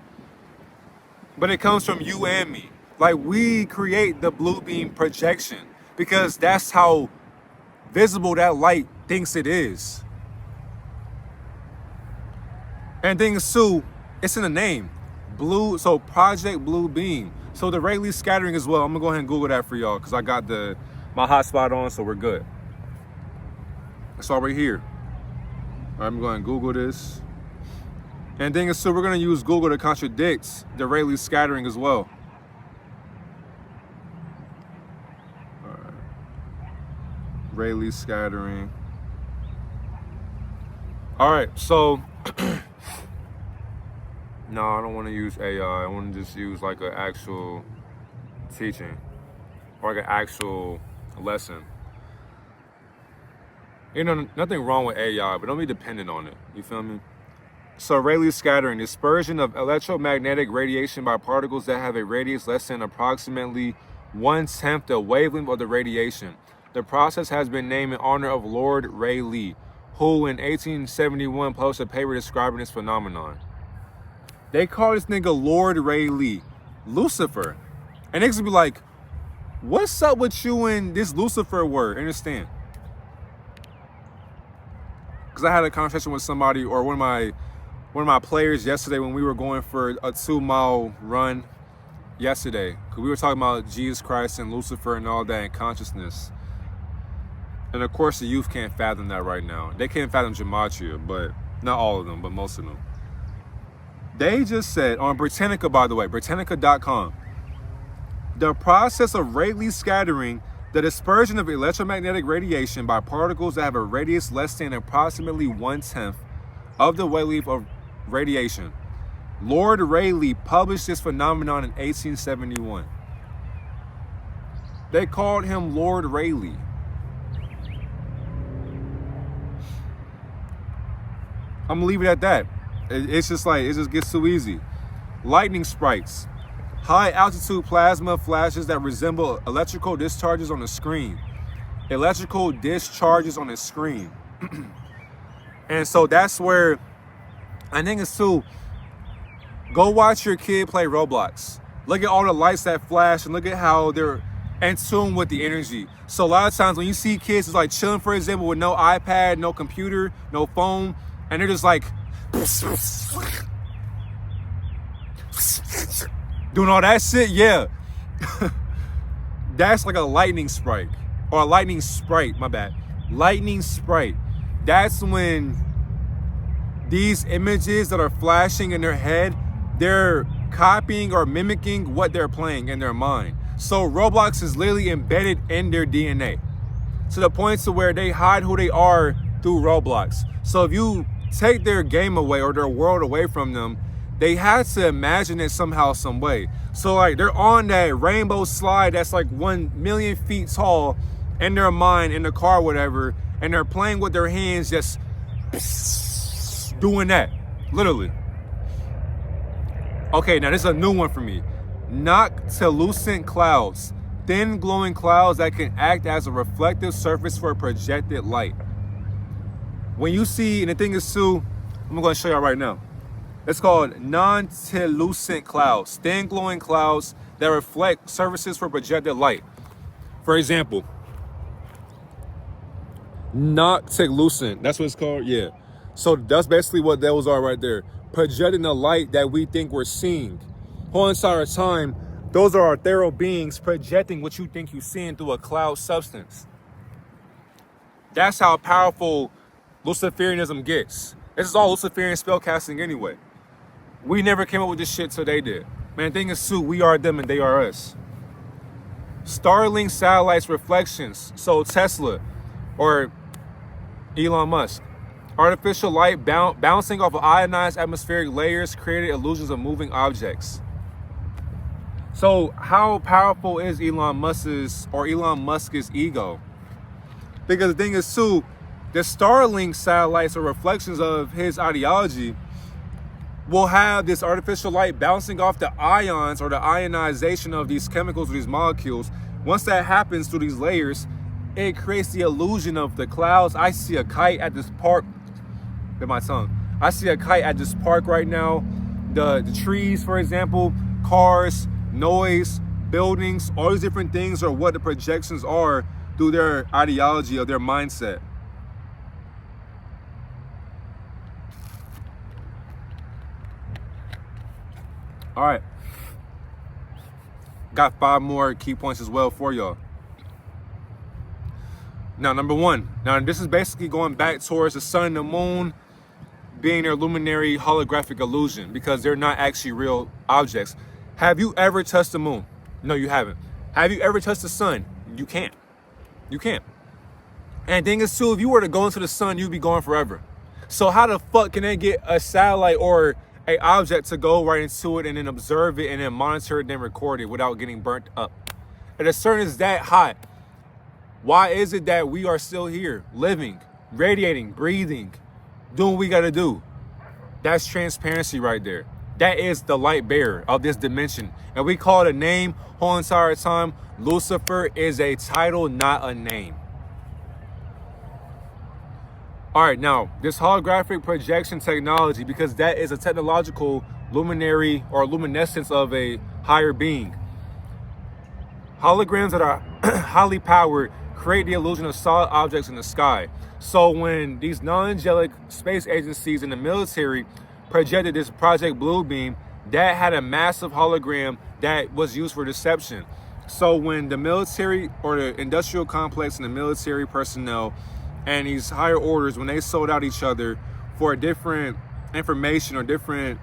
but it comes from you and me. Like, we create the Bluebeam projection because that's how visible that light thinks it is. And the thing is, too, it's in the name. Blue, so Project Bluebeam. So the Rayleigh scattering as well. I'm gonna go ahead and Google that for y'all because I got my hotspot on, so we're good. It's already here. All right, I'm going to Google this. And the thing is, so we're going to use Google to contradict the Rayleigh scattering as well. All right. Rayleigh scattering. All right, so no, I don't want to use AI. I want to just use like an actual teaching or like an actual lesson. You know, nothing wrong with AI, but don't be dependent on it. You feel me? So Rayleigh scattering, dispersion of electromagnetic radiation by particles that have a radius less than approximately 1/10 the wavelength of the radiation. The process has been named in honor of Lord Rayleigh, who in 1871 published a paper describing this phenomenon. They call this nigga Lord Rayleigh, Lucifer. And niggas be like, what's up with you and this Lucifer word? Understand? Because I had a conversation with somebody, or one of my players yesterday when we were going for a 2-mile run yesterday. Because we were talking about Jesus Christ and Lucifer and all that and consciousness. And of course the youth can't fathom that right now. They can't fathom gematria, but not all of them, but most of them. They just said on Britannica, by the way, Britannica.com, the process of Rayleigh scattering, the dispersion of electromagnetic radiation by particles that have a radius less than approximately 1/10 of the wavelength of radiation. Lord Rayleigh published this phenomenon in 1871. They called him Lord Rayleigh. I'm gonna leave it at that. It's just like, it just gets too easy. Lightning sprites. High altitude plasma flashes that resemble electrical discharges on the screen. Electrical discharges on the screen. And so that's where I think it's too, go watch your kid play Roblox. Look at all the lights that flash and look at how they're in tune with the energy. So a lot of times when you see kids is like chilling, for example, with no iPad, no computer, no phone, and they're just like doing all that shit, yeah. That's like a lightning strike. or a lightning sprite, my bad. Lightning sprite. That's when these images that are flashing in their head, they're copying or mimicking what they're playing in their mind. So Roblox is literally embedded in their DNA to the point to where they hide who they are through Roblox. So if you take their game away or their world away from them, they had to imagine it somehow, some way. So like they're on that rainbow slide that's like 1,000,000 feet tall in their mind, in the car, whatever, and they're playing with their hands, just doing that, literally. Okay, now this is a new one for me. Noctilucent clouds. Thin glowing clouds that can act as a reflective surface for projected light. When you see, and the thing is too, I'm going to show y'all right now. It's called noctilucent clouds. Thin glowing clouds that reflect surfaces for projected light. For example, noctilucent, that's what it's called? Yeah. So that's basically what those are right there. Projecting the light that we think we're seeing. Whole entire time, those are ethereal beings projecting what you think you're seeing through a cloud substance. That's how powerful Luciferianism gets. This is all Luciferian spellcasting anyway. We never came up with this shit till they did. Man, the thing is too, we are them and they are us. Starlink satellites reflections. So Tesla or Elon Musk. Artificial light bouncing off of ionized atmospheric layers created illusions of moving objects. So how powerful is Elon Musk's ego? Because the thing is too, the Starlink satellites are reflections of his ideology will have this artificial light bouncing off the ions or the ionization of these chemicals or these molecules. Once that happens through these layers, it creates the illusion of the clouds. I see a kite at this park. Bit my tongue. I see a kite at this park right now. The trees, for example, cars, noise, buildings, all these different things are what the projections are through their ideology or their mindset. All right. Got 5 more key points as well for y'all. Now, number 1. Now, this is basically going back towards the sun and the moon being their luminary holographic illusion because they're not actually real objects. Have you ever touched the moon? No, you haven't. Have you ever touched the sun? You can't. You can't. And the thing is, too, if you were to go into the sun, you'd be gone forever. So how the fuck can they get a satellite or a object to go right into it and then observe it and then monitor it and then record it without getting burnt up? If the sun is that hot, why is it that we are still here, living, radiating, breathing, doing what we got to do? That's transparency right there. That is the light bearer of this dimension. And we call it a name whole entire time. Lucifer is a title, not a name. All right, now, this holographic projection technology, because that is a technological luminary or luminescence of a higher being. Holograms that are highly powered create the illusion of solid objects in the sky. So when these non-angelic space agencies in the military projected this Project Bluebeam, that had a massive hologram that was used for deception. So when the military or the industrial complex and the military personnel and these higher orders, when they sold out each other for different information or different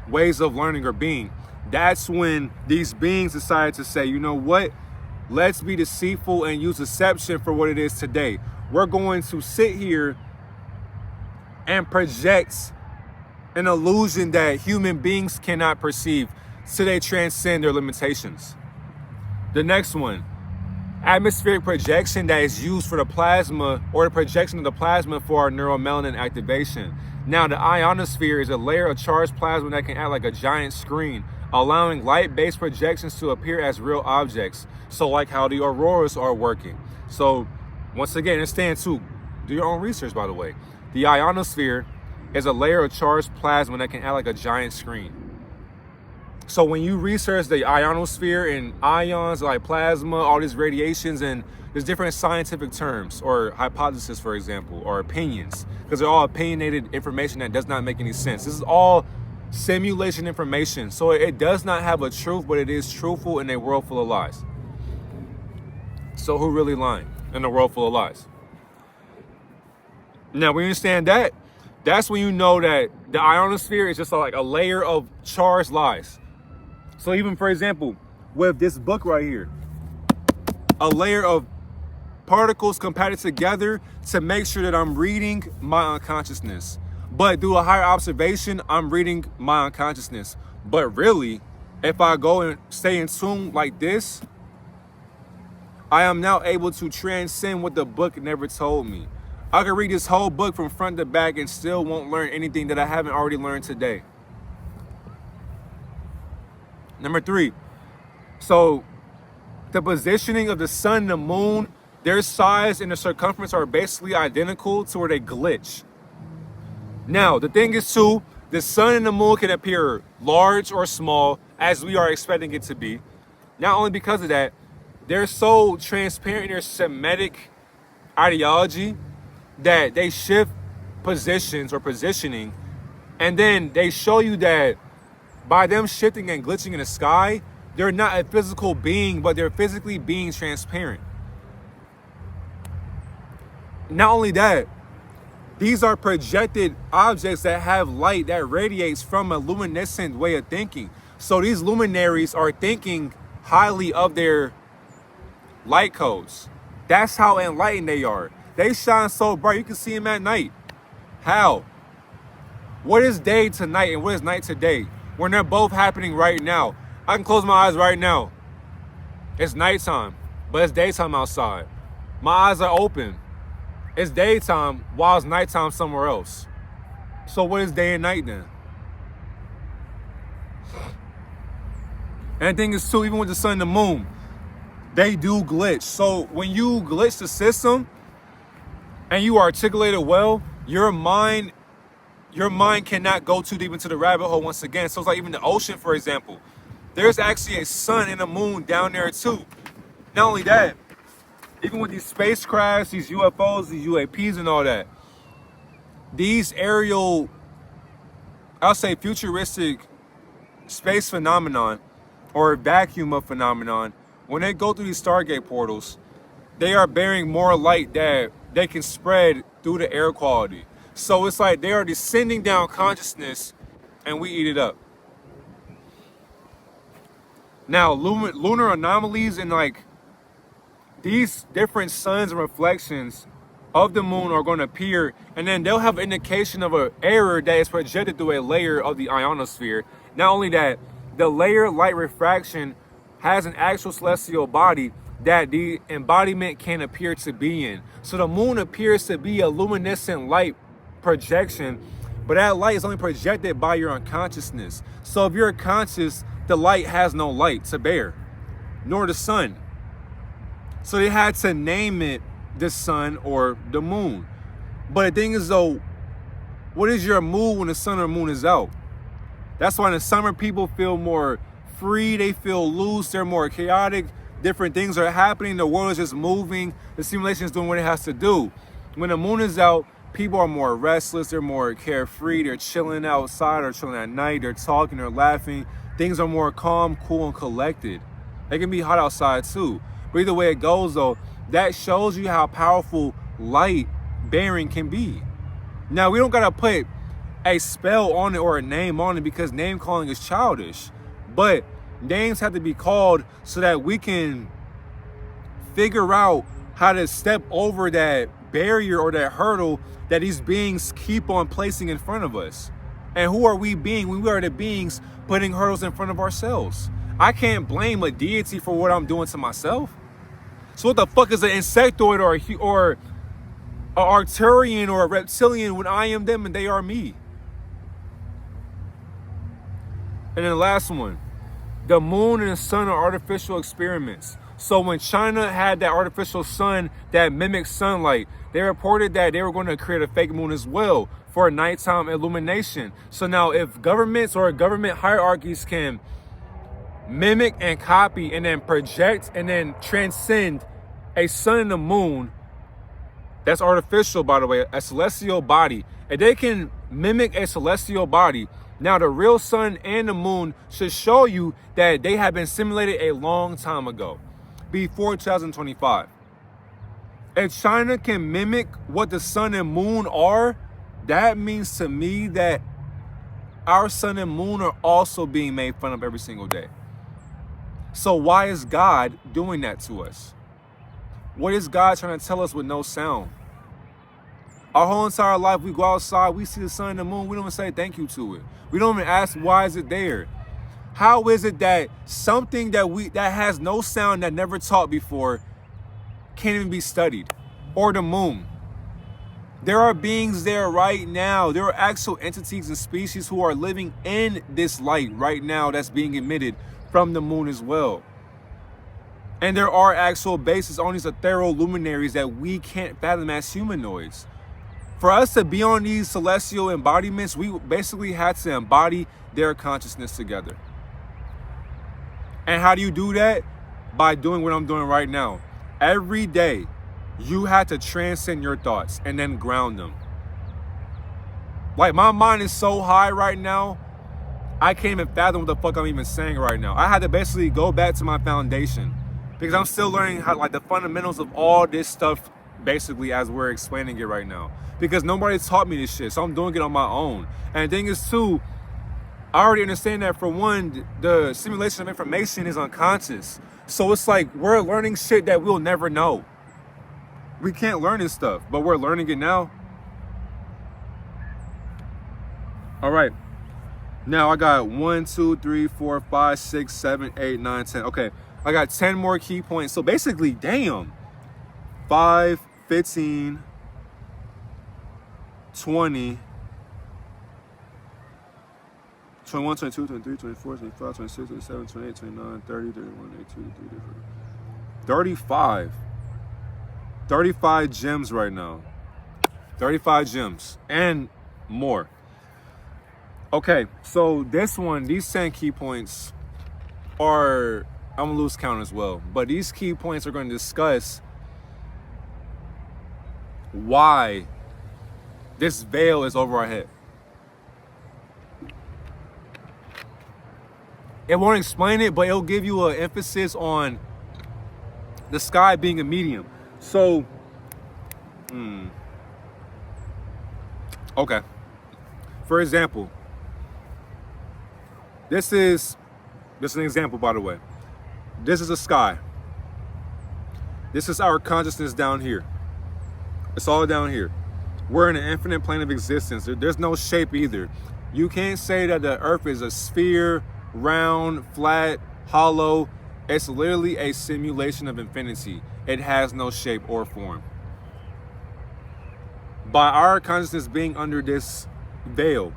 ways of learning or being, that's when these beings decided to say, you know what? Let's be deceitful and use deception for what it is today. We're going to sit here and project an illusion that human beings cannot perceive so they transcend their limitations. The next one, atmospheric projection that is used for the plasma or the projection of the plasma for our neuromelanin activation. Now, the ionosphere is a layer of charged plasma that can act like a giant screen, allowing light-based projections to appear as real objects. So like how the auroras are working. So once again, understand too, do your own research, by the way. The ionosphere is a layer of charged plasma that can act like a giant screen. So when you research the ionosphere and ions like plasma, all these radiations, and there's different scientific terms or hypotheses, for example, or opinions, because they're all opinionated information that does not make any sense. This is all simulation information. So it does not have a truth, but it is truthful in a world full of lies. So who really lying in a world full of lies? Now, when you understand that, that's when you know that the ionosphere is just like a layer of charged lies. So even, for example, with this book right here, a layer of particles compacted together to make sure that I'm reading my unconsciousness. But through a higher observation, I'm reading my unconsciousness. But really, if I go and stay in tune like this, I am now able to transcend what the book never told me. I can read this whole book from front to back and still won't learn anything that I haven't already learned today. Number 3. So the positioning of the sun and the moon, their size and the circumference are basically identical to where they glitch. Now, the thing is too, the sun and the moon can appear large or small as we are expecting it to be. Not only because of that, they're so transparent in their Semitic ideology that they shift positions or positioning, and then they show you that by them shifting and glitching in the sky, they're not a physical being, but they're physically being transparent. Not only that, these are projected objects that have light that radiates from a luminescent way of thinking. So these luminaries are thinking highly of their light codes. That's how enlightened they are. They shine so bright, you can see them at night. How? What is day to night and what is night to day? When they're both happening right now. I can close my eyes right now. It's nighttime, but it's daytime outside. My eyes are open. It's daytime while it's nighttime somewhere else. So what is day and night then? And the thing is too, even with the sun and the moon, they do glitch. So when you glitch the system and you articulate it well, your mind cannot go too deep into the rabbit hole once again. So it's like even the ocean, for example. There's actually a sun and a moon down there too. Not only that, even with these spacecrafts, these UFOs, these UAPs and all that, these aerial, I'll say futuristic space phenomenon or vacuum of phenomenon, when they go through these Stargate portals, they are bearing more light that they can spread through the air quality. So it's like they are descending down consciousness and we eat it up. Now, lunar anomalies and like these different suns and reflections of the moon are going to appear, and then they'll have indication of an error that is projected through a layer of the ionosphere. Not only that, the layer light refraction has an actual celestial body that the embodiment can appear to be in. So the moon appears to be a luminescent light projection, but that light is only projected by your unconsciousness. So if you're conscious, the light has no light to bear, nor the sun. So they had to name it the sun or the moon. But the thing is though, what is your mood when the sun or moon is out? That's why in the summer people feel more free, they feel loose, they're more chaotic, different things are happening, the world is just moving, the simulation is doing what it has to do. When the moon is out, people are more restless, they're more carefree, they're chilling outside or chilling at night, they're talking, they're laughing. Things are more calm, cool, and collected. It can be hot outside too. But either way it goes though, that shows you how powerful light bearing can be. Now, we don't gotta put a spell on it or a name on it because name calling is childish. But names have to be called so that we can figure out how to step over that barrier or that hurdle that these beings keep on placing in front of us. And who are we being? We are the beings putting hurdles in front of ourselves. I can't blame a deity for what I'm doing to myself. So what the fuck is an insectoid or an Arcturian or a reptilian when I am them and they are me? And then the last one, the moon and the sun are artificial experiments. So when China had that artificial sun that mimics sunlight, they reported that they were going to create a fake moon as well for nighttime illumination. So now if governments or government hierarchies can mimic and copy and then project and then transcend a sun and a moon, that's artificial, by the way, a celestial body. If they can mimic a celestial body, now the real sun and the moon should show you that they have been simulated a long time ago, before 2025. If China can mimic what the sun and moon are, that means to me that our sun and moon are also being made fun of every single day. So why is God doing that to us? What is God trying to tell us with no sound? Our whole entire life, we go outside, we see the sun and the moon, we don't even say thank you to it. We don't even ask, why is it there? How is it that something that has no sound, that never taught before, can't even be studied? Or the moon. There are beings there right now. There are actual entities and species who are living in this light right now that's being emitted from the moon as well. And there are actual bases on these ethereal luminaries that we can't fathom as humanoids. For us to be on these celestial embodiments, we basically had to embody their consciousness together. And how do you do that? By doing what I'm doing right now. Every day, you have to transcend your thoughts and then ground them. Like, my mind is so high right now, I can't even fathom what the fuck I'm even saying right now. I had to basically go back to my foundation because I'm still learning how, like, the fundamentals of all this stuff, basically, as we're explaining it right now. Because nobody taught me this shit, so I'm doing it on my own. And the thing is, too, I already understand that, for one, the simulation of information is unconscious. So it's like we're learning shit that we'll never know. We can't learn this stuff, but we're learning it now. All right. Now I got 1, 2, 3, 4, 5, 6, 7, 8, 9, 10. Okay, I got 10 more key points. So basically, damn, 5, 15, 20, 21, 22, 23, 24, 25, 26, 27, 28, 29, 30, 31, 32, 33, 35. 35 gems right now. 35 gems and more. Okay, so this one, these 10 key points are, I'm gonna lose count as well, but these key points are going to discuss why this veil is over our head. It won't explain it, but it'll give you an emphasis on the sky being a medium. So, okay. For example, this is an example, by the way. This is the sky. This is our consciousness down here. It's all down here. We're in an infinite plane of existence. There's no shape either. You can't say that the earth is a sphere, round, flat, hollow. It's literally a simulation of infinity. It has no shape or form. By our consciousness being under this veil,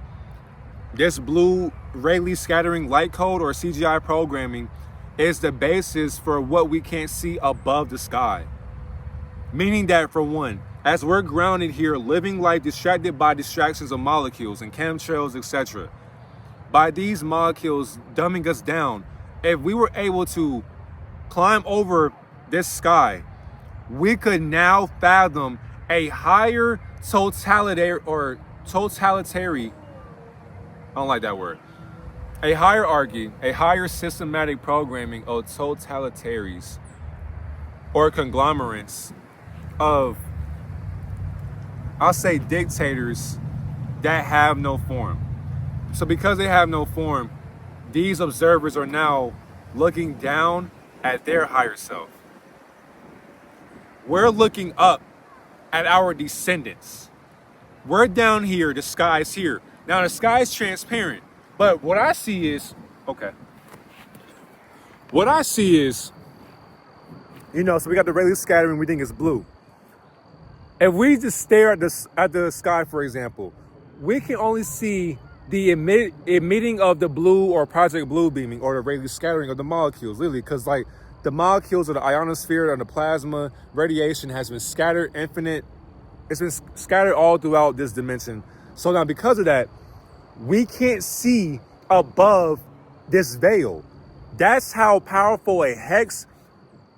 this blue Rayleigh scattering light code, or CGI programming, is the basis for what we can't see above the sky. Meaning that, for one, as we're grounded here, living life distracted by distractions of molecules and chemtrails, etc., by these molecules dumbing us down, if we were able to climb over this sky, we could now fathom a higher totalitarian, I don't like that word, a hierarchy, a higher systematic programming of totalitaries or conglomerates of, I'll say, dictators that have no form. So because they have no form, these observers are now looking down at their higher self. We're looking up at our descendants. We're down here, the sky's here. Now the sky's transparent, but what I see is, okay. What I see is, so we got the Rayleigh scattering, we think it's blue. If we just stare at the sky, for example, we can only see the emitting of the blue or Project Blue beaming, or the Rayleigh scattering of the molecules, literally, because like the molecules of the ionosphere and the plasma radiation has been scattered infinite. It's been scattered all throughout this dimension. So now because of that, we can't see above this veil. That's how powerful a hex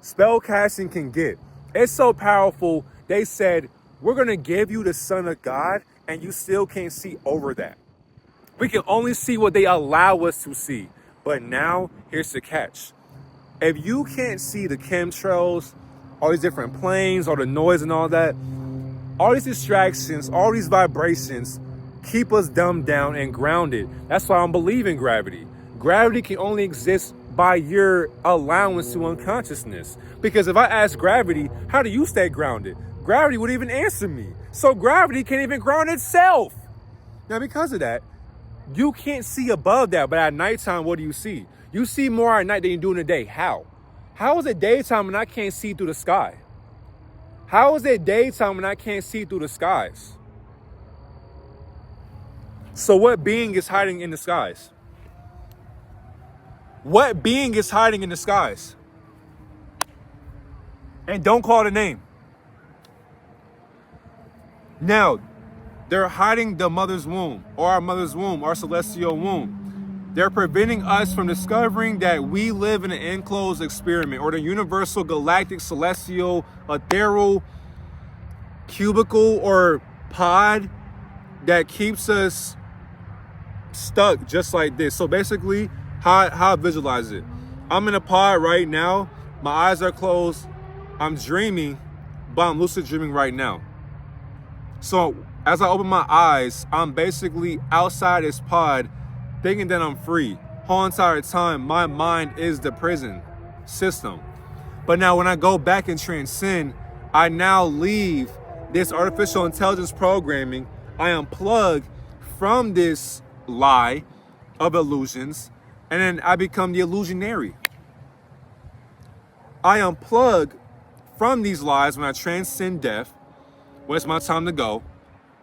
spell casting can get. It's so powerful, they said, we're gonna give you the Son of God and you still can't see over that. We can only see what they allow us to see. But now, here's the catch. If you can't see the chemtrails all these different planes, all the noise and all that. All these distractions, all these vibrations keep us dumbed down and grounded. That's why I don't believe in gravity. Gravity can only exist by your allowance to unconsciousness. Because if I ask gravity, how do you stay grounded? Gravity would even answer me. So gravity can't even ground itself. Now, because of that, you can't see above that. But at nighttime, what do you see? You see more at night than you do in the day. How? How is it daytime when I can't see through the sky? How is it daytime when I can't see through the skies? So what being is hiding in the skies? What being is hiding in the skies? And don't call it a name. Now, they're hiding the mother's womb, or our mother's womb, our celestial womb. They're preventing us from discovering that we live in an enclosed experiment, or the universal galactic celestial ethereal cubicle or pod that keeps us stuck just like this. So basically, how I visualize it. I'm in a pod right now. My eyes are closed. I'm dreaming, but I'm lucid dreaming right now. So as I open my eyes, I'm basically outside this pod thinking that I'm free. Whole entire time, my mind is the prison system. But now when I go back and transcend, I now leave this artificial intelligence programming. I unplug from this lie of illusions, and then I become the illusionary. I unplug from these lies when I transcend death, when it's my time to go.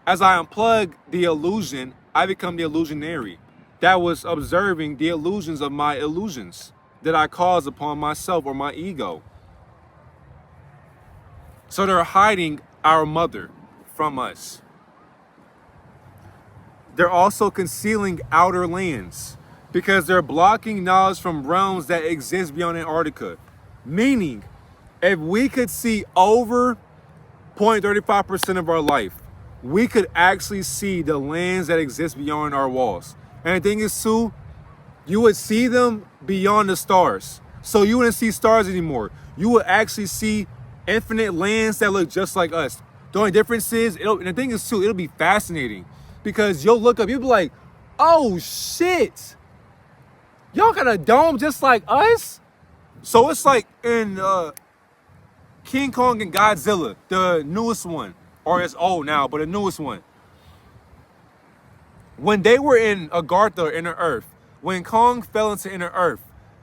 As I unplug the illusion, I become the illusionary that was observing the illusions of my illusions that I cause upon myself or my ego. So they're hiding our mother from us. They're also concealing outer lands because they're blocking knowledge from realms that exist beyond Antarctica. Meaning, if we could see over 0.35% of our life, we could actually see the lands that exist beyond our walls. And the thing is too, you would see them beyond the stars. So you wouldn't see stars anymore. You would actually see infinite lands that look just like us. The only difference is, and the thing is too, it'll be fascinating because you'll look up, you'll be like, oh shit, y'all got a dome just like us? So it's like in King Kong and Godzilla, the newest one, or it's old now, but the newest one. When they were in Agartha, inner Earth, when Kong fell into inner Earth,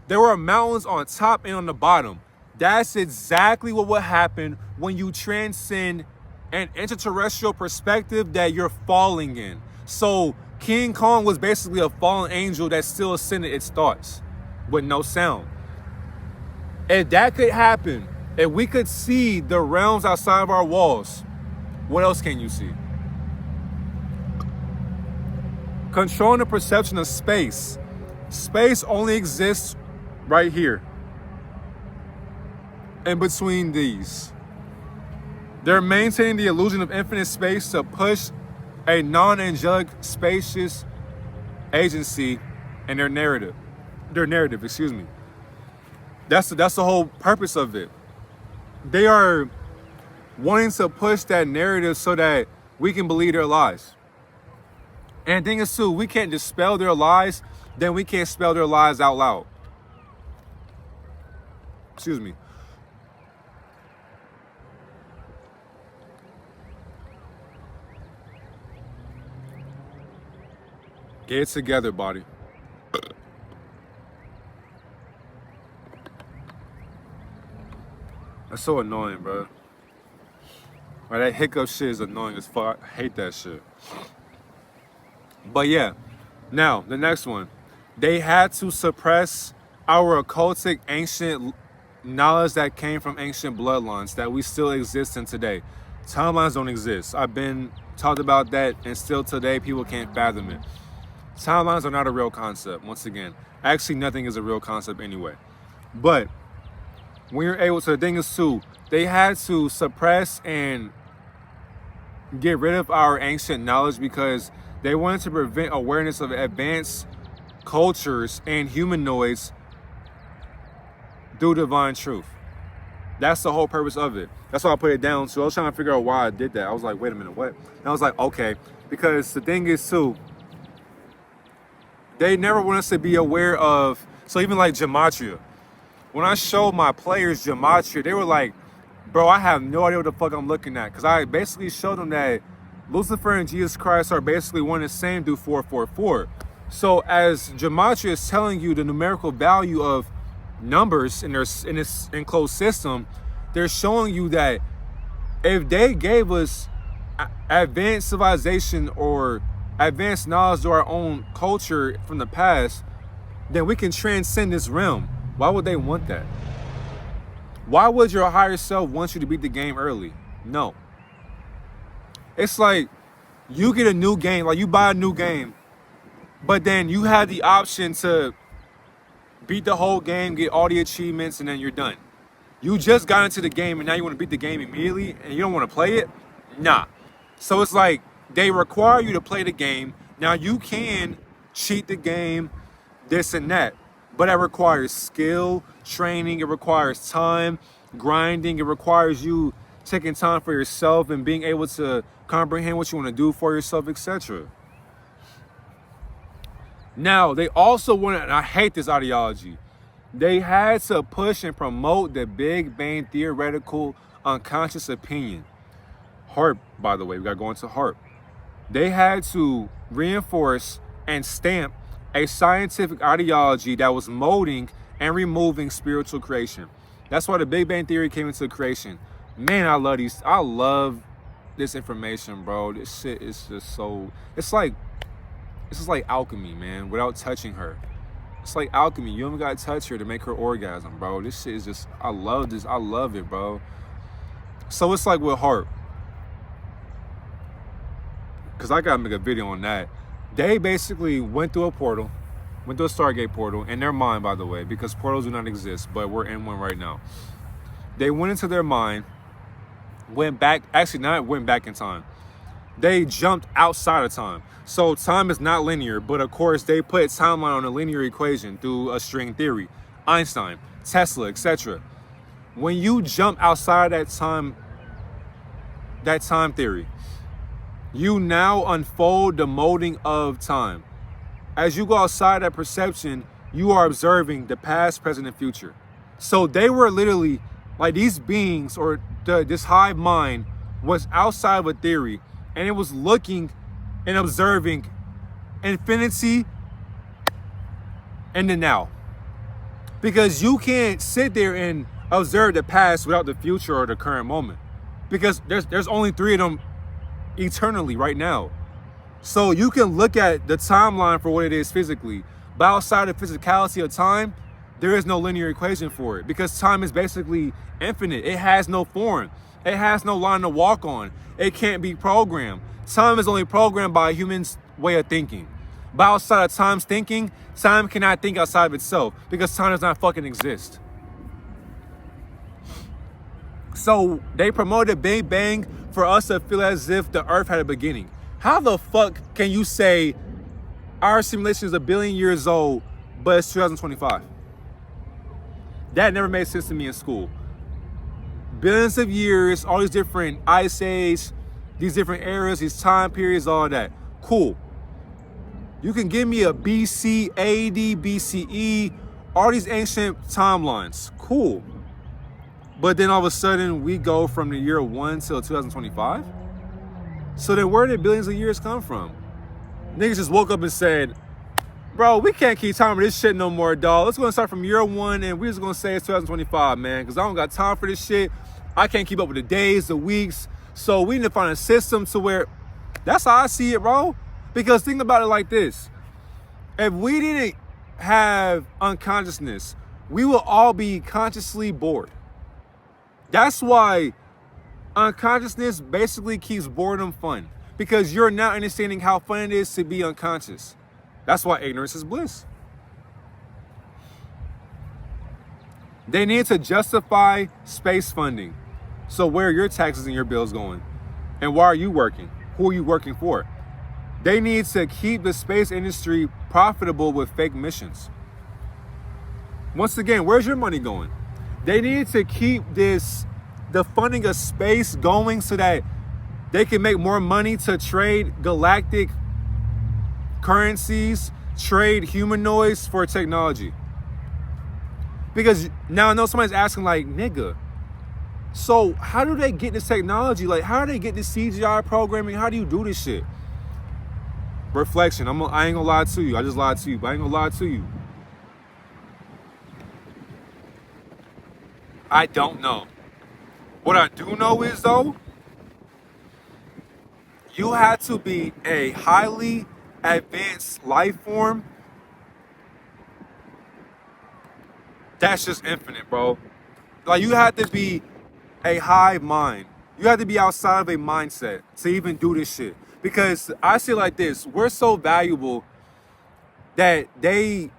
there were mountains on top and on the bottom. That's exactly what would happen when you transcend an extraterrestrial perspective that you're falling in. So King Kong was basically a fallen angel that still ascended its thoughts with no sound. If that could happen, if we could see the realms outside of our walls, what else can you see? Controlling the perception of space. Space only exists right here. In between these. They're maintaining the illusion of infinite space to push a non-angelic spacious agency in their narrative. That's the whole purpose of it. They are wanting to push that narrative so that we can believe their lies. And the thing is too, we can't dispel their lies, then we can't spell their lies out loud. Excuse me. Get it together, body. That's so annoying, bro. Right, that hiccup shit is annoying as fuck. I hate that shit. But yeah, now the next one. They had to suppress our occultic ancient knowledge that came from ancient bloodlines that we still exist in today. Timelines don't exist. I've been talked about that, and still today people can't fathom it. Timelines are not a real concept, once again. Actually, nothing is a real concept anyway. But when you're able to, the thing is too, they had to suppress and get rid of our ancient knowledge because they wanted to prevent awareness of advanced cultures and humanoids through divine truth. That's the whole purpose of it. That's why I put it down. So I was trying to figure out why I did that. I was like, wait a minute, what? And I was like, okay, because the thing is too, they never want us to be aware of, so even like gematria. When I showed my players gematria, they were like, bro, I have no idea what the fuck I'm looking at. Because I basically showed them that Lucifer and Jesus Christ are basically one and the same through 444. So as gematria is telling you the numerical value of numbers in this enclosed system, they're showing you that if they gave us advanced civilization or advanced knowledge to our own culture from the past, then we can transcend this realm. Why would they want that? Why would your higher self want you to beat the game early? No. It's like you get a new game, like you buy a new game, but then you have the option to beat the whole game, get all the achievements, and then you're done. You just got into the game and now you want to beat the game immediately and you don't want to play it? Nah. So it's like they require you to play the game. Now you can cheat the game, this and that, but it requires skill, training, it requires time, grinding, it requires you taking time for yourself and being able to comprehend what you want to do for yourself, etc. Now, they also wanted, and I hate this ideology, they had to push and promote the Big Bang theoretical unconscious opinion. HARP, by the way, we got to go into HARP. They had to reinforce and stamp a scientific ideology that was molding and removing spiritual creation. That's why the Big Bang Theory came into creation. Man, I love this information, bro. This shit is just so, it's just like alchemy, man, without touching her. It's like alchemy. You don't gotta touch her to make her orgasm, bro. This shit is just, I love this. I love it, bro. So it's like with HARP, because I gotta make a video on that. They basically went through a portal, went through a Stargate portal, in their mind, by the way, because portals do not exist, but we're in one right now. They went into their mind, went back, actually not went back in time. They jumped outside of time. So time is not linear, but of course they put timeline on a linear equation through a string theory. Einstein, Tesla, etc. When you jump outside that time theory, you now unfold the molding of time. As you go outside that perception, you are observing the past, present, and future. So they were literally, like these beings, or this hive mind was outside of a theory, and it was looking and observing infinity and the now. Because you can't sit there and observe the past without the future or the current moment. Because there's only 3 of them eternally right now. So you can look at the timeline for what it is physically, but outside of physicality of time, there is no linear equation for it, because time is basically infinite. It has no form. It has no line to walk on. It can't be programmed. Time is only programmed by a human's way of thinking. But outside of time's thinking, time cannot think outside of itself, because time does not fucking exist. So they promoted Big Bang for us to feel as if the earth had a beginning. How the fuck can you say our simulation is 1 billion years old, but it's 2025? That never made sense to me in school. Billions of years, all these different ice age, these different eras, these time periods, all that. Cool. You can give me a BC, AD, BCE, all these ancient timelines. Cool. But then all of a sudden we go from the year 1 till 2025? So then where did billions of years come from? Niggas just woke up and said, bro, we can't keep timing this shit no more, dog. Let's go and start from year 1 and we're just gonna say it's 2025, man, because I don't got time for this shit. I can't keep up with the days, the weeks. So we need to find a system to where, that's how I see it, bro. Because think about it like this. If we didn't have unconsciousness, we will all be consciously bored. That's why unconsciousness basically keeps boredom fun, because you're now understanding how fun it is to be unconscious. That's why ignorance is bliss. They need to justify space funding. So where are your taxes and your bills going? And why are you working? Who are you working for? They need to keep the space industry profitable with fake missions. Once again, where's your money going? They need to keep the funding of space going so that they can make more money to trade galactic currencies, trade humanoids for technology. Because now I know somebody's asking like, nigga, so how do they get this technology? Like, how do they get this CGI programming? How do you do this shit? Reflection. I ain't gonna lie to you. I just lied to you, but I ain't gonna lie to you. I don't know. What I do know is, though, you have to be a highly advanced life form that's just infinite, bro. Like, you have to be a hive mind. You have to be outside of a mindset to even do this shit. Because I see it like this. We're so valuable that they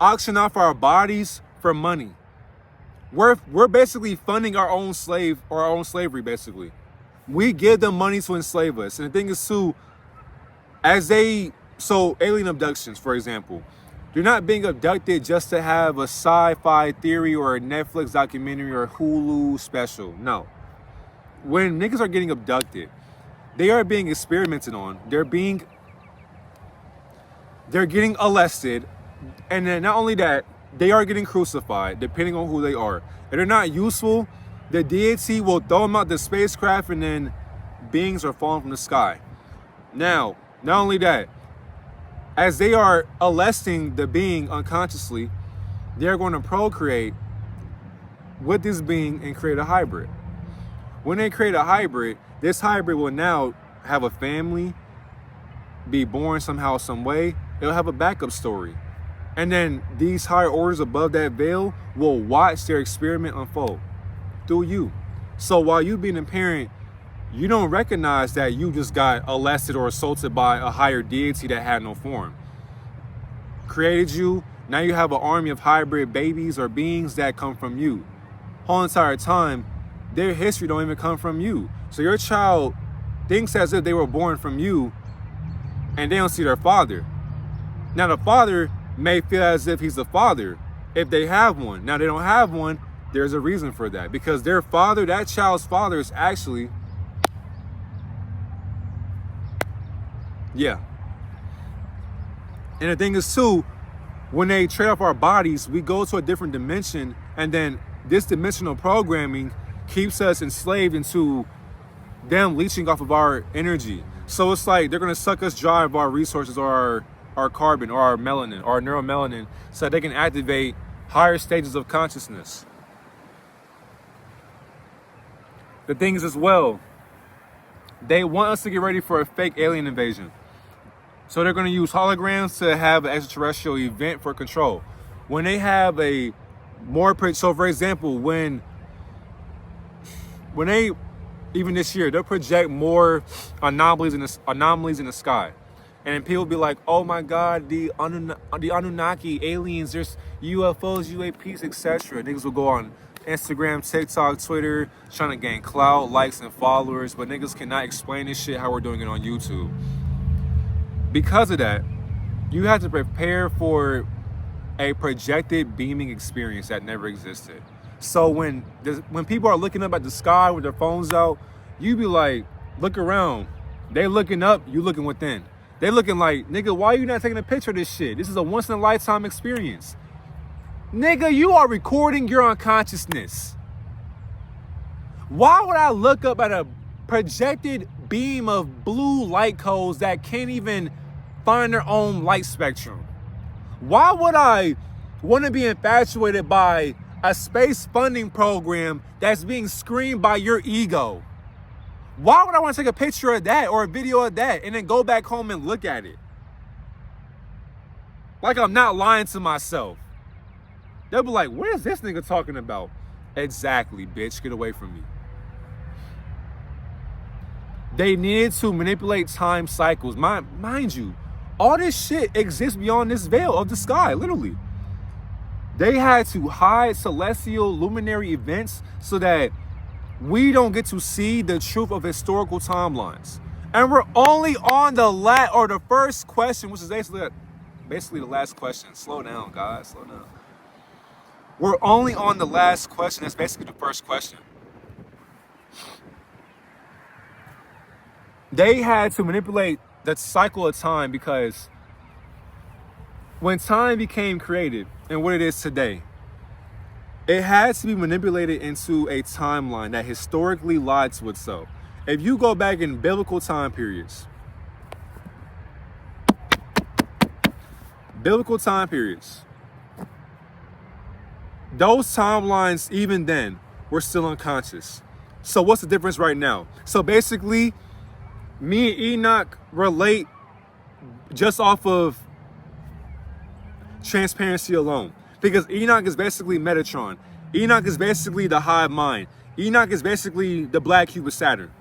auction off our bodies for money. We're basically funding our own slavery, basically. We give them money to enslave us. And the thing is, too, so alien abductions, for example, they're not being abducted just to have a sci-fi theory or a Netflix documentary or a Hulu special. No. When niggas are getting abducted, they are being experimented on. They're getting arrested. And then not only that, they are getting crucified, depending on who they are. If they're not useful, the deity will throw them out the spacecraft and then beings are falling from the sky. Now, not only that, as they are arresting the being unconsciously, they're going to procreate with this being and create a hybrid. When they create a hybrid, this hybrid will now have a family, be born somehow, some way. It'll have a backup story. And then these higher orders above that veil will watch their experiment unfold through you. So while you being a parent, you don't recognize that you just got arrested or assaulted by a higher deity that had no form. Created you, now you have an army of hybrid babies or beings that come from you. Whole entire time, their history don't even come from you. So your child thinks as if they were born from you and they don't see their father. Now the father may feel as if he's the father if they have one. Now they don't have one, there's a reason for that. Because their father, that child's father is actually, yeah. And the thing is too, when they trade off our bodies, we go to a different dimension, and then this dimensional programming keeps us enslaved into them leeching off of our energy. So it's like they're gonna suck us dry of our resources or our carbon or our melanin or our neuromelanin so that they can activate higher stages of consciousness. The thing is as well, they want us to get ready for a fake alien invasion. So they're going to use holograms to have an extraterrestrial event for control. When they have so for example, when they, even this year, they'll project more anomalies in the sky. And then people be like, oh my God, the Anunnaki, aliens, there's UFOs, UAPs, etc. Niggas will go on Instagram, TikTok, Twitter, trying to gain clout, likes, and followers, but niggas cannot explain this shit how we're doing it on YouTube. Because of that, you have to prepare for a projected beaming experience that never existed. So when people are looking up at the sky with their phones out, you be like, look around. They looking up, you looking within. They looking like, nigga, why are you not taking a picture of this shit? This is a once in a lifetime experience. Nigga, you are recording your unconsciousness. Why would I look up at a projected beam of blue light codes that can't even find their own light spectrum? Why would I want to be infatuated by a space funding program that's being screened by your ego? Why would I want to take a picture of that or a video of that and then go back home and look at it? Like I'm not lying to myself. They'll be like, what is this nigga talking about? Exactly, bitch, get away from me. They needed to manipulate time cycles. Mind you, all this shit exists beyond this veil of the sky, literally. They had to hide celestial luminary events so that we don't get to see the truth of historical timelines. And we're only on the first question, which is basically the last question. Slow down, guys, slow down. We're only on the last question. That's basically the first question. They had to manipulate the cycle of time because when time became created and what it is today, it had to be manipulated into a timeline that historically lied to itself. If you go back in biblical time periods, those timelines, even then, were still unconscious. So what's the difference right now? So basically, me and Enoch relate just off of transparency alone. Because Enoch is basically Metatron. Enoch is basically the hive mind. Enoch is basically the black cube of Saturn.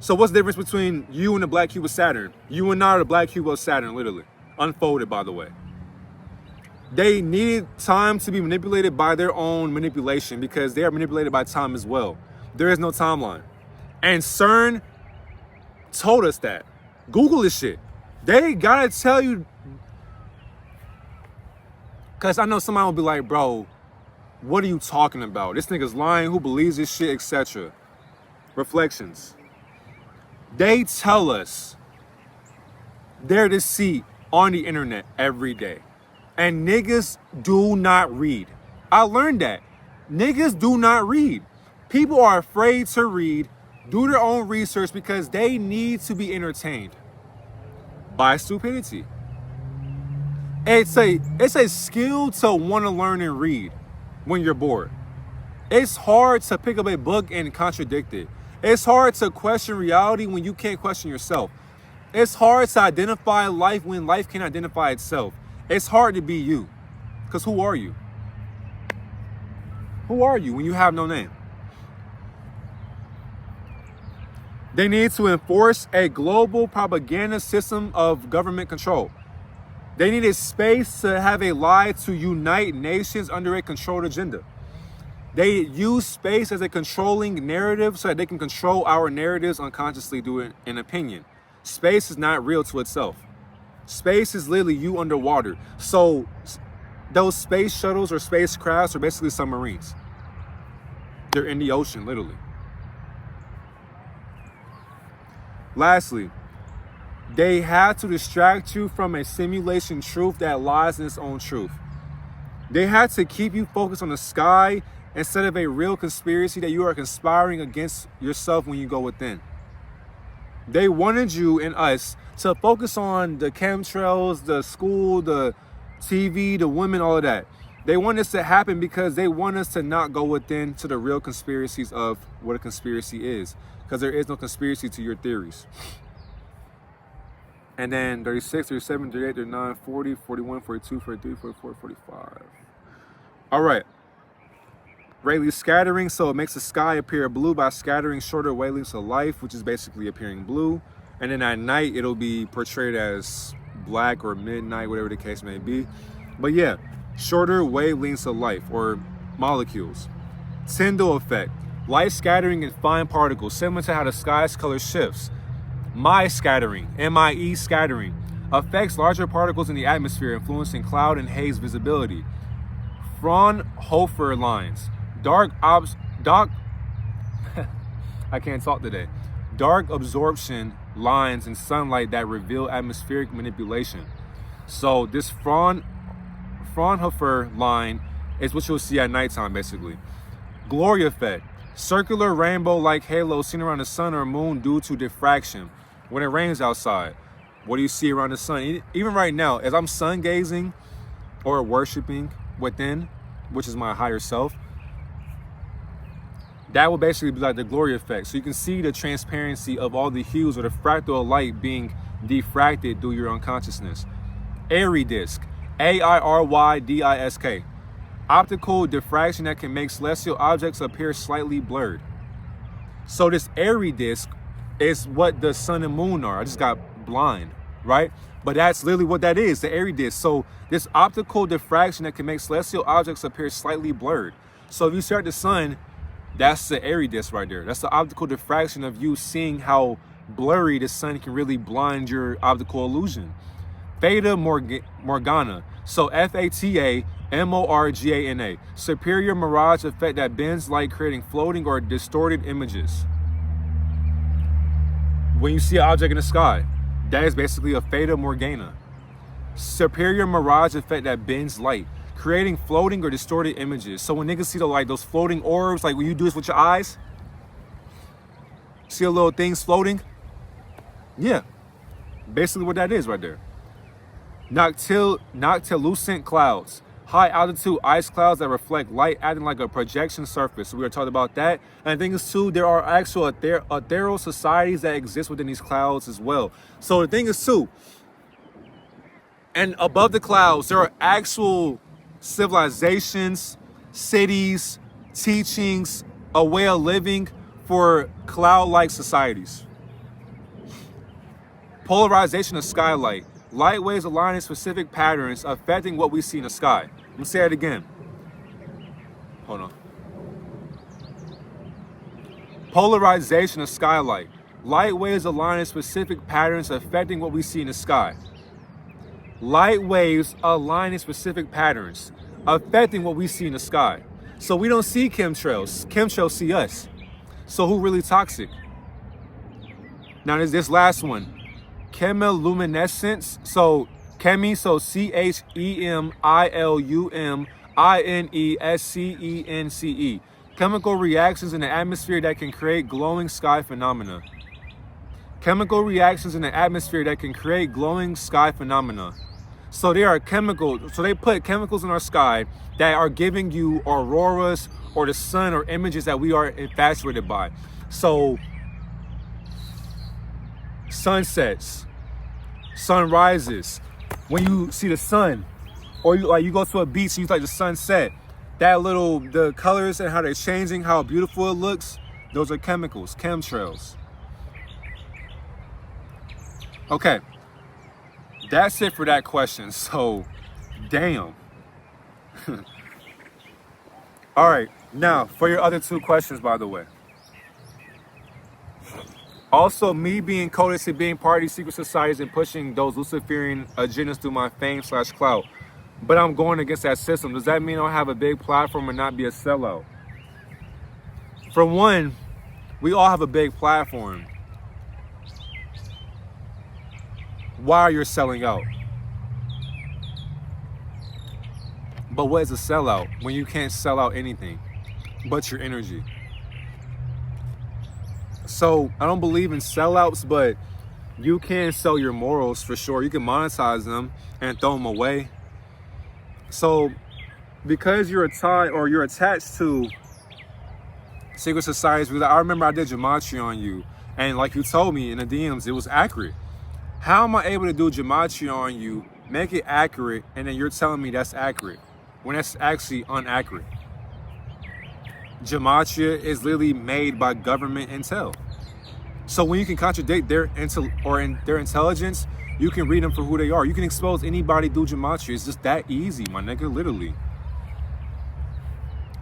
So what's the difference between you and the black cube of Saturn? You and I are the black cube of Saturn, literally. Unfolded, by the way. They needed time to be manipulated by their own manipulation because they are manipulated by time as well. There is no timeline. And CERN told us that. Google this shit. They gotta tell you. Because I know somebody will be like, bro, what are you talking about? This nigga's lying. Who believes this shit, etc. Reflections. They tell us their deceit on the internet every day. And niggas do not read. I learned that. Niggas do not read. People are afraid to read, do their own research because they need to be entertained by stupidity. It's a skill to want to learn and read when you're bored. It's hard to pick up a book and contradict it. It's hard to question reality when you can't question yourself. It's hard to identify life when life can't identify itself. It's hard to be you. Because who are you? Who are you when you have no name? They need to enforce a global propaganda system of government control. They needed space to have a lie to unite nations under a controlled agenda. They use space as a controlling narrative so that they can control our narratives unconsciously through an opinion. Space is not real to itself. Space is literally you underwater. So those space shuttles or spacecrafts are basically submarines. They're in the ocean, literally. Lastly, they have to distract you from a simulation truth that lies in its own truth. They had to keep you focused on the sky instead of a real conspiracy that you are conspiring against yourself when you go within. They wanted you and us to focus on the chemtrails, the school, the TV, the women, all of that. They want this to happen because they want us to not go within to the real conspiracies of what a conspiracy is. Because there is no conspiracy to your theories. And then 36, 37, 38, 39, 40, 41, 42, 43, 44, 45. All right. Rayleigh scattering, so it makes the sky appear blue by scattering shorter wavelengths of light, which is basically appearing blue. And then at night, it'll be portrayed as black or midnight, whatever the case may be. But yeah, shorter wavelengths of light or molecules. Tyndall effect, light scattering in fine particles, similar to how the sky's color shifts. MIE scattering, MIE scattering, affects larger particles in the atmosphere, influencing cloud and haze visibility. Fraunhofer lines, dark I can't talk today. Dark absorption lines in sunlight that reveal atmospheric manipulation. So this Fraunhofer line is what you'll see at nighttime, basically. Glory effect, circular rainbow-like halo seen around the sun or moon due to diffraction. When it rains outside, what do you see around the sun? Even right now, as I'm sun gazing or worshiping within, which is my higher self, that will basically be like the glory effect. So you can see the transparency of all the hues or the fractal light being diffracted through your unconsciousness. Airy disk, AIRYDISK, optical diffraction that can make celestial objects appear slightly blurred. So this airy disk is what the sun and moon are. I just got blind, right? But that's literally what that is, the airy disk. So this optical diffraction that can make celestial objects appear slightly blurred. So if you stare at the sun, that's the airy disk right there. That's the optical diffraction of you seeing how blurry the sun can really blind your optical illusion. Fata Morgana. So FATA MORGANA. Superior mirage effect that bends light, creating floating or distorted images. When you see an object in the sky, that is basically a Fata Morgana. Superior mirage effect that bends light, creating floating or distorted images. So when niggas see those floating orbs, like when you do this with your eyes, see a little things floating? Yeah, basically what that is right there. Noctilucent clouds, high altitude ice clouds that reflect light, acting like a projection surface. So we were talking about that. And the thing is too, there are actual ethereal societies that exist within these clouds as well. So the thing is too, and above the clouds, there are actual civilizations, cities, teachings, a way of living for cloud-like societies. Polarization of skylight. Light waves align in specific patterns affecting what we see in the sky. Let me say it again. Hold on. Polarization of skylight. Light waves align in specific patterns affecting what we see in the sky. Light waves align in specific patterns affecting what we see in the sky. So we don't see chemtrails. Chemtrails see us. So who really toxic? Now there's this last one. Chemiluminescence. So chemi, so CHEMILUMINESCENCE. Chemical reactions in the atmosphere that can create glowing sky phenomena. Chemical reactions in the atmosphere that can create glowing sky phenomena. So there are chemicals, so they put chemicals in our sky that are giving you auroras or the sun or images that we are infatuated by. So sunsets, sunrises, when you see the sun, or you go to a beach and you like the sunset, the colors and how they're changing, how beautiful it looks, those are chemicals, chemtrails. Okay. That's it for that question. So, damn. All right. Now, for your other two questions, by the way. Also, me being coded to being part of these secret societies and pushing those Luciferian agendas through my fame/clout. But I'm going against that system. Does that mean I'll have a big platform and not be a sellout? For one, we all have a big platform. Why you're selling out? But what is a sellout when you can't sell out anything but your energy? So I don't believe in sellouts, but you can sell your morals for sure. You can monetize them and throw them away. So because you're attached to secret societies, I remember I did gematria on you, and like you told me in the DMs, it was accurate. How am I able to do gematria on you, make it accurate, and then you're telling me that's accurate when that's actually inaccurate? Gematria is literally made by government intel. So when you can contradict their intelligence, you can read them for who they are. You can expose anybody through gematria. It's just that easy, my nigga, literally.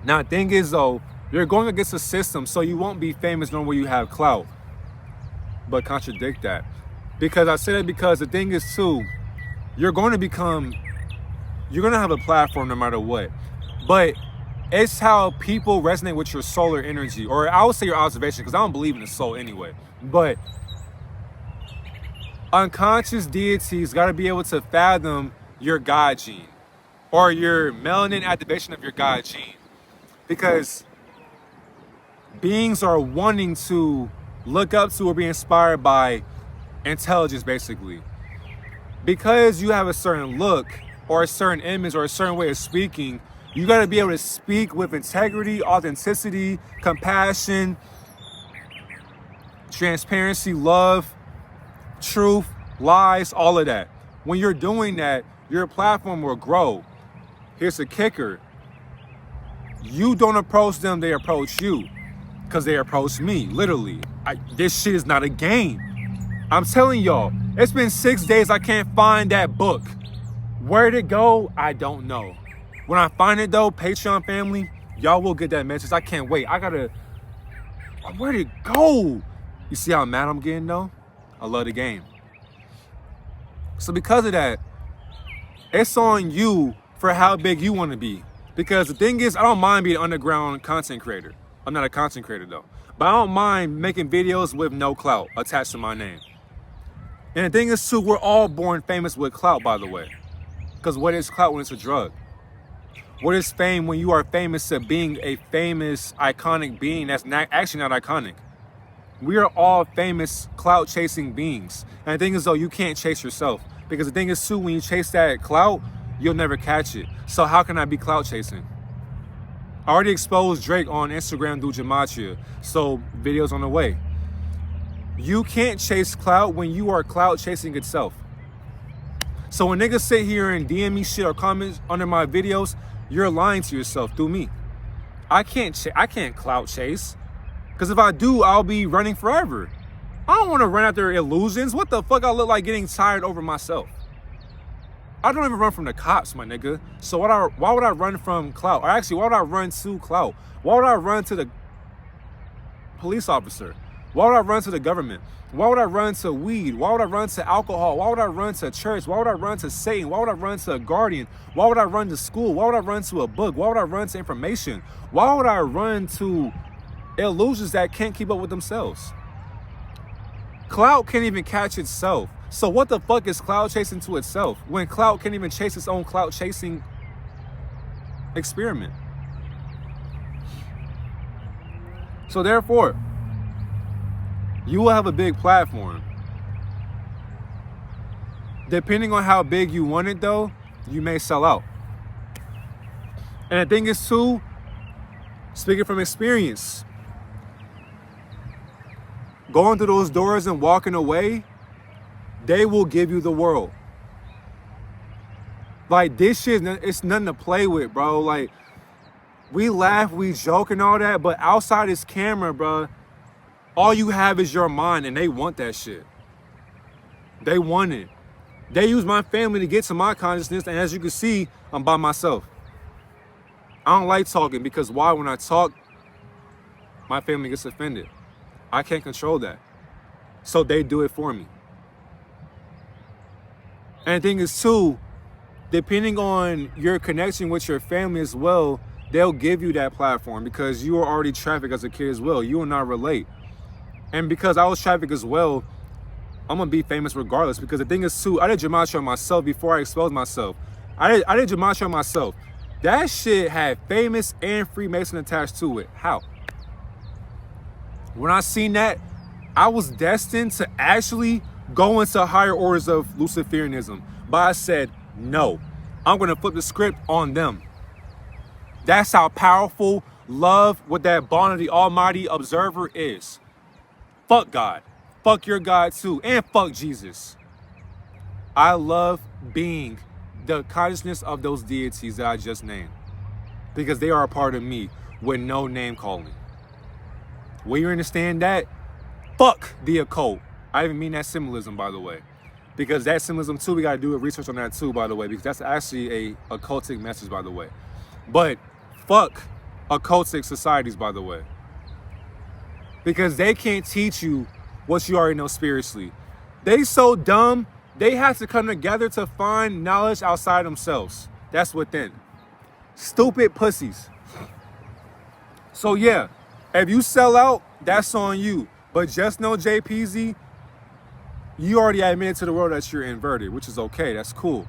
Now, the thing is, though, you're going against a system, so you won't be famous nor will you have clout. But contradict that. Because I say that because the thing is, too, you're going to have a platform no matter what. But it's how people resonate with your solar energy, or I would say your observation, because I don't believe in the soul anyway. But unconscious deities got to be able to fathom your God gene or your melanin activation of your God gene. Because beings are wanting to look up to or be inspired by intelligence, basically. Because you have a certain look or a certain image or a certain way of speaking, you got to be able to speak with integrity, authenticity, compassion, transparency, love, truth, lies, all of that. When you're doing that, your platform will grow. Here's the kicker. You don't approach them, they approach you. Because they approach me, literally. This shit is not a game. I'm telling y'all, it's been 6 days I can't find that book. Where'd it go? I don't know. When I find it though, Patreon family, y'all will get that message. I can't wait. Where'd it go? You see how mad I'm getting though? I love the game. So because of that, it's on you for how big you want to be. Because the thing is, I don't mind being an underground content creator. I'm not a content creator though. But I don't mind making videos with no clout attached to my name. And the thing is too, we're all born famous with clout, by the way. Because what is clout when it's a drug? What is fame when you are famous to being a famous, iconic being that's actually not iconic? We are all famous clout chasing beings. And the thing is though, you can't chase yourself. Because the thing is too, when you chase that clout, you'll never catch it. So how can I be clout chasing? I already exposed Drake on Instagram through Gematria, so videos on the way. You can't chase clout when you are clout chasing itself. So when niggas sit here and DM me shit or comments under my videos, you're lying to yourself through me. I can't clout chase. Because if I do, I'll be running forever. I don't want to run after illusions. What the fuck I look like getting tired over myself? I don't even run from the cops, my nigga. So why would I run from clout? Or actually, why would I run to clout? Why would I run to the police officer? Why would I run to the government? Why would I run to weed? Why would I run to alcohol? Why would I run to church? Why would I run to Satan? Why would I run to a guardian? Why would I run to school? Why would I run to a book? Why would I run to information? Why would I run to illusions that can't keep up with themselves? Clout can't even catch itself. So what the fuck is clout chasing to itself when clout can't even chase its own clout chasing experiment? So therefore, you will have a big platform. Depending on how big you want it though, you may sell out. And the thing is too, speaking from experience, going through those doors and walking away, they will give you the world. Like this shit, it's nothing to play with, bro. Like we laugh, we joke and all that, but outside this camera, bro, all you have is your mind and they want that shit. They want it. They use my family to get to my consciousness, and as you can see, I'm by myself. I don't like talking because why? When I talk, my family gets offended. I can't control that. So they do it for me. And the thing is too, depending on your connection with your family as well, they'll give you that platform because you were already trafficked as a kid as well. You will not relate. And because I was trafficked as well, I'm gonna be famous regardless. Because the thing is too, I did gematria myself before I exposed myself. I did gematria myself. That shit had famous and Freemason attached to it. How? When I seen that, I was destined to actually go into higher orders of Luciferianism. But I said, no, I'm gonna flip the script on them. That's how powerful love with that bond of the Almighty Observer is. Fuck God. Fuck your God too. And fuck Jesus. I love being the consciousness of those deities that I just named. Because they are a part of me with no name calling. When you understand that, fuck the occult. I even mean that symbolism, by the way. Because that symbolism too, we gotta do a research on that too, by the way. Because that's actually a occultic message, by the way. But fuck occultic societies, by the way. Because they can't teach you what you already know spiritually. They so dumb, they have to come together to find knowledge outside themselves. That's within. Stupid pussies. So yeah, if you sell out, that's on you. But just know, JPZ, you already admitted to the world that you're inverted, which is okay, that's cool.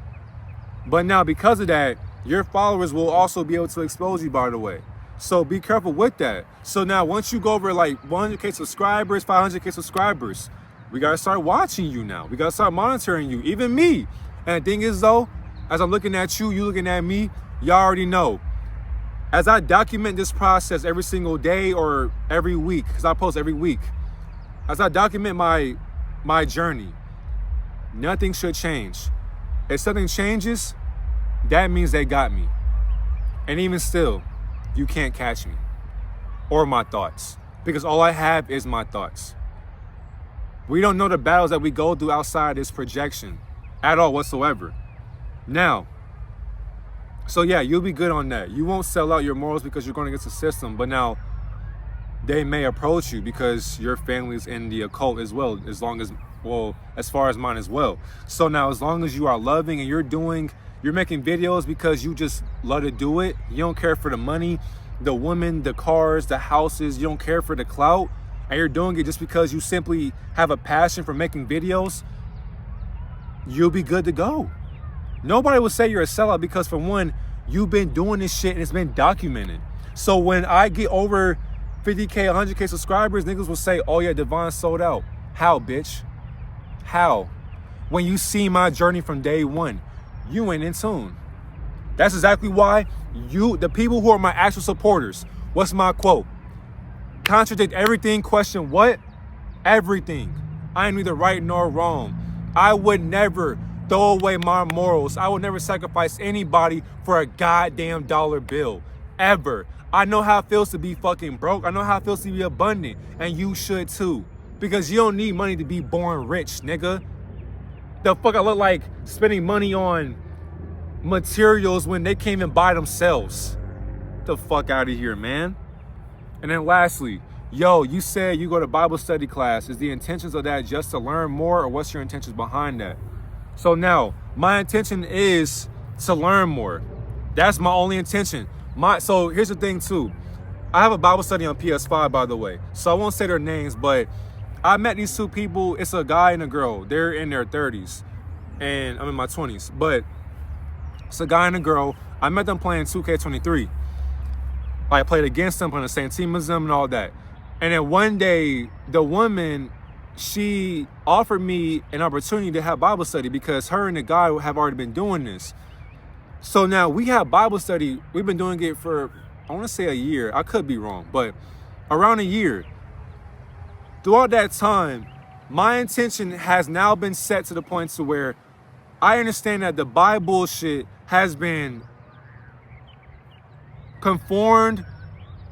But now because of that, your followers will also be able to expose you, by the way. So be careful with that. So now once you go over like 100K subscribers, 500K subscribers, we gotta start watching you now. We gotta start monitoring you, even me. And the thing is though, as I'm looking at you, you looking at me, y'all already know. As I document this process every single day or every week, because I post every week, as I document my journey, nothing should change. If something changes, that means they got me. And even still, you can't catch me or my thoughts, because all I have is my thoughts. We don't know the battles that we go through outside this projection at all whatsoever. Now, so yeah, you'll be good on that. You won't sell out your morals because you're going against the system, but now they may approach you because your family's in the occult as well, as long as Well, as far as mine as well. So now, as long as you are loving and you're making videos because you just love to do it, you don't care for the money, the women, the cars, the houses, you don't care for the clout, and you're doing it just because you simply have a passion for making videos, you'll be good to go. Nobody will say you're a sellout because, for one, you've been doing this shit and it's been documented. So when I get over 50K, 100K subscribers, niggas will say, oh yeah, Devon sold out. How, bitch? How? When you see my journey from day one, you ain't in tune. That's exactly why the people who are my actual supporters, what's my quote? Contradict everything, question what? Everything. I am neither right nor wrong. I would never throw away my morals. I would never sacrifice anybody for a goddamn dollar bill. Ever. I know how it feels to be fucking broke. I know how it feels to be abundant. And you should too. Because you don't need money to be born rich, nigga. The fuck I look like spending money on materials when they can't even buy themselves. Get the fuck out of here, man. And then lastly, yo, you said you go to Bible study class. Is the intentions of that just to learn more, or what's your intentions behind that? So now, my intention is to learn more. That's my only intention. So here's the thing too. I have a Bible study on PS5, by the way. So I won't say their names, but I met these two people. It's a guy and a girl. They're in their 30s and I'm in my 20s. But it's a guy and a girl. I met them playing 2K23. I played against them, on the same team as them and all that. And then one day, the woman, she offered me an opportunity to have Bible study because her and the guy have already been doing this. So now we have Bible study. We've been doing it for, I want to say a year. I could be wrong, but around a year. Throughout that time, my intention has now been set to the point to where I understand that the Bible shit has been conformed,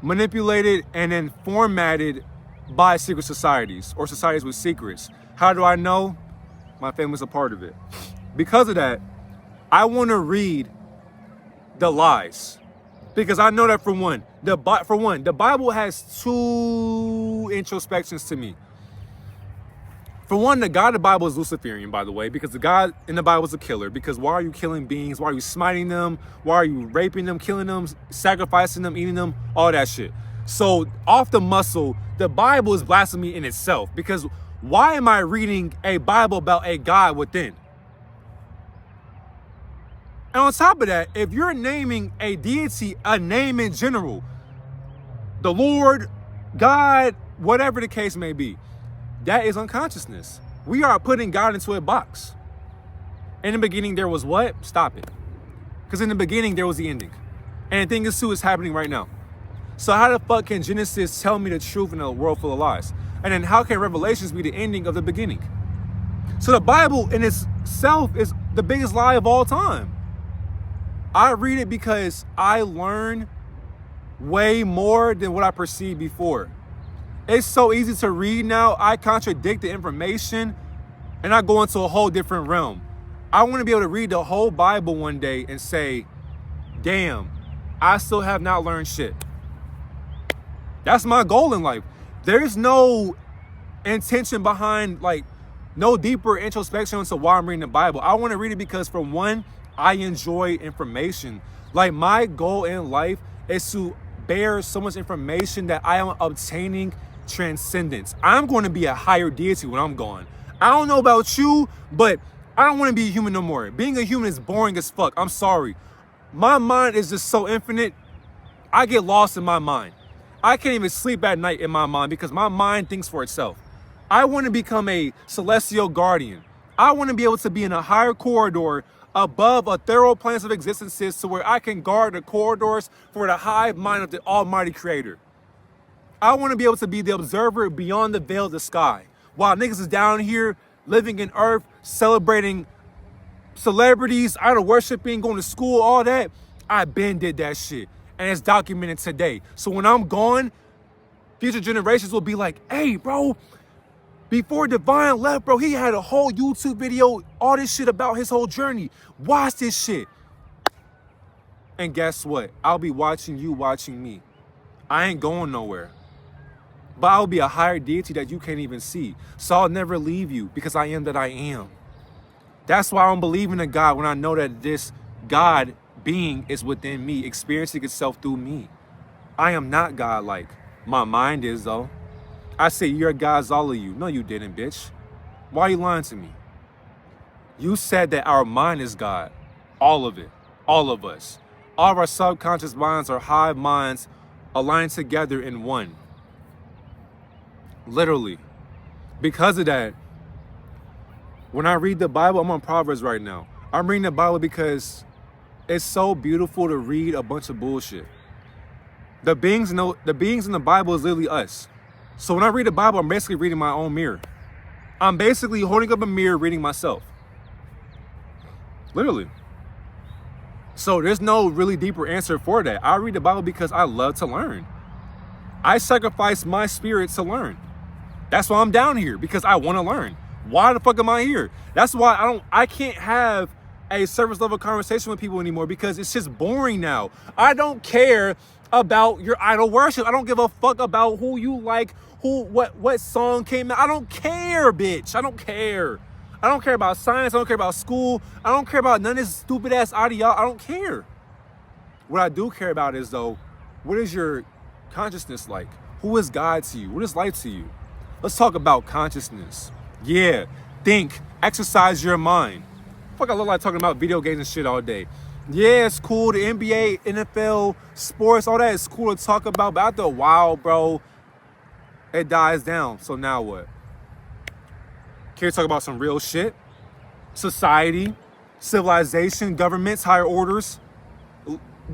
manipulated, and then formatted by secret societies or societies with secrets. How do I know? My family's a part of it. Because of that, I want to read the lies. Because I know that for one, the Bible has two introspections to me. For one, the God of the Bible is Luciferian, by the way, because the God in the Bible is a killer. Because why are you killing beings? Why are you smiting them? Why are you raping them, killing them, sacrificing them, eating them? All that shit. So off the muscle, the Bible is blasphemy in itself. Because why am I reading a Bible about a God within? And on top of that, if you're naming a deity, a name in general, the Lord, God, whatever the case may be, that is unconsciousness. We are putting God into a box. In the beginning, there was what? Stop it. Because in the beginning, there was the ending. And the thing is, too, is happening right now. So how the fuck can Genesis tell me the truth in a world full of lies? And then how can Revelations be the ending of the beginning? So the Bible in itself is the biggest lie of all time. I read it because I learn way more than what I perceived before. It's so easy to read now. I contradict the information and I go into a whole different realm. I want to be able to read the whole Bible one day and say, damn, I still have not learned shit. That's my goal in life. There's no intention behind, no deeper introspection into why I'm reading the Bible. I want to read it because, for one, I enjoy information. My goal in life is to bear so much information that I am obtaining transcendence. I'm going to be a higher deity when I'm gone. I don't know about you, but I don't want to be a human no more. Being a human is boring as fuck. I'm sorry. My mind is just so infinite. I get lost in my mind. I can't even sleep at night in my mind because my mind thinks for itself. I want to become a celestial guardian. I want to be able to be in a higher corridor above a thorough plans of existences to where I can guard the corridors for the hive mind of the Almighty Creator. I want to be able to be the observer beyond the veil of the sky. While niggas is down here living in earth, celebrating celebrities, idol worshiping, going to school, all that, I been did that shit. And it's documented today. So when I'm gone, future generations will be like, hey, bro, before Divine left, bro, he had a whole YouTube video, all this shit about his whole journey. Watch this shit. And guess what? I'll be watching you watching me. I ain't going nowhere. but I will be a higher deity that you can't even see. So I'll never leave you because I am that I am. That's why I don't believe in a God when I know that this God being is within me, experiencing itself through me. I am not God-like. My mind is, though. I say you're God's all of you. No, you didn't, bitch. Why are you lying to me? You said that our mind is God. All of it. All of us. All of our subconscious minds are hive minds aligned together in one. Literally. Because of that, when I read the Bible, I'm on Proverbs right now. I'm reading the Bible because it's so beautiful to read a bunch of bullshit. The beings in the Bible is literally us. So when I read the Bible, I'm basically reading my own mirror. I'm basically holding up a mirror, reading myself. Literally. So there's no really deeper answer for that. I read the Bible because I love to learn. I sacrifice my spirit to learn. That's why I'm down here, because I want to learn. Why the fuck am I here? That's why I can't have a surface level conversation with people anymore, because it's just boring now. I don't care about your idol worship. I don't give a fuck about who you like, what song came out. I don't care, bitch. I don't care. I don't care about science. I don't care about school. I don't care about none of this stupid ass ideology. I don't care. What I do care about is, though, what is your consciousness like? Who is God to you? What is life to you? Let's talk about consciousness. Yeah, think, exercise your mind. Fuck, I look like talking about video games and shit all day. Yeah, it's cool. The NBA, NFL, sports, all that is cool to talk about. But after a while, bro, it dies down. So now what? Can you talk about some real shit? Society, civilization, governments, higher orders,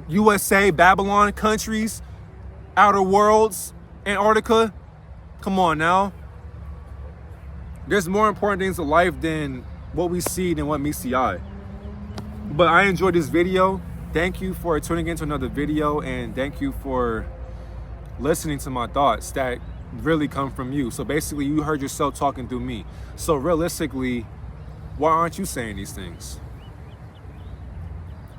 USA, Babylon, countries, outer worlds, Antarctica. Come on now. There's more important things in life than what we see than what meets the eye. But I enjoyed this video. Thank you for tuning into another video, and thank you for listening to my thoughts that really come from you. So basically, you heard yourself talking through me. So realistically, why aren't you saying these things?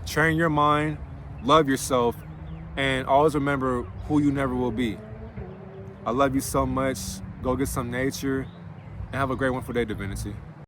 Train your mind, love yourself, and always remember who you never will be. I love you so much. Go get some nature, and have a great one for day, Divinity.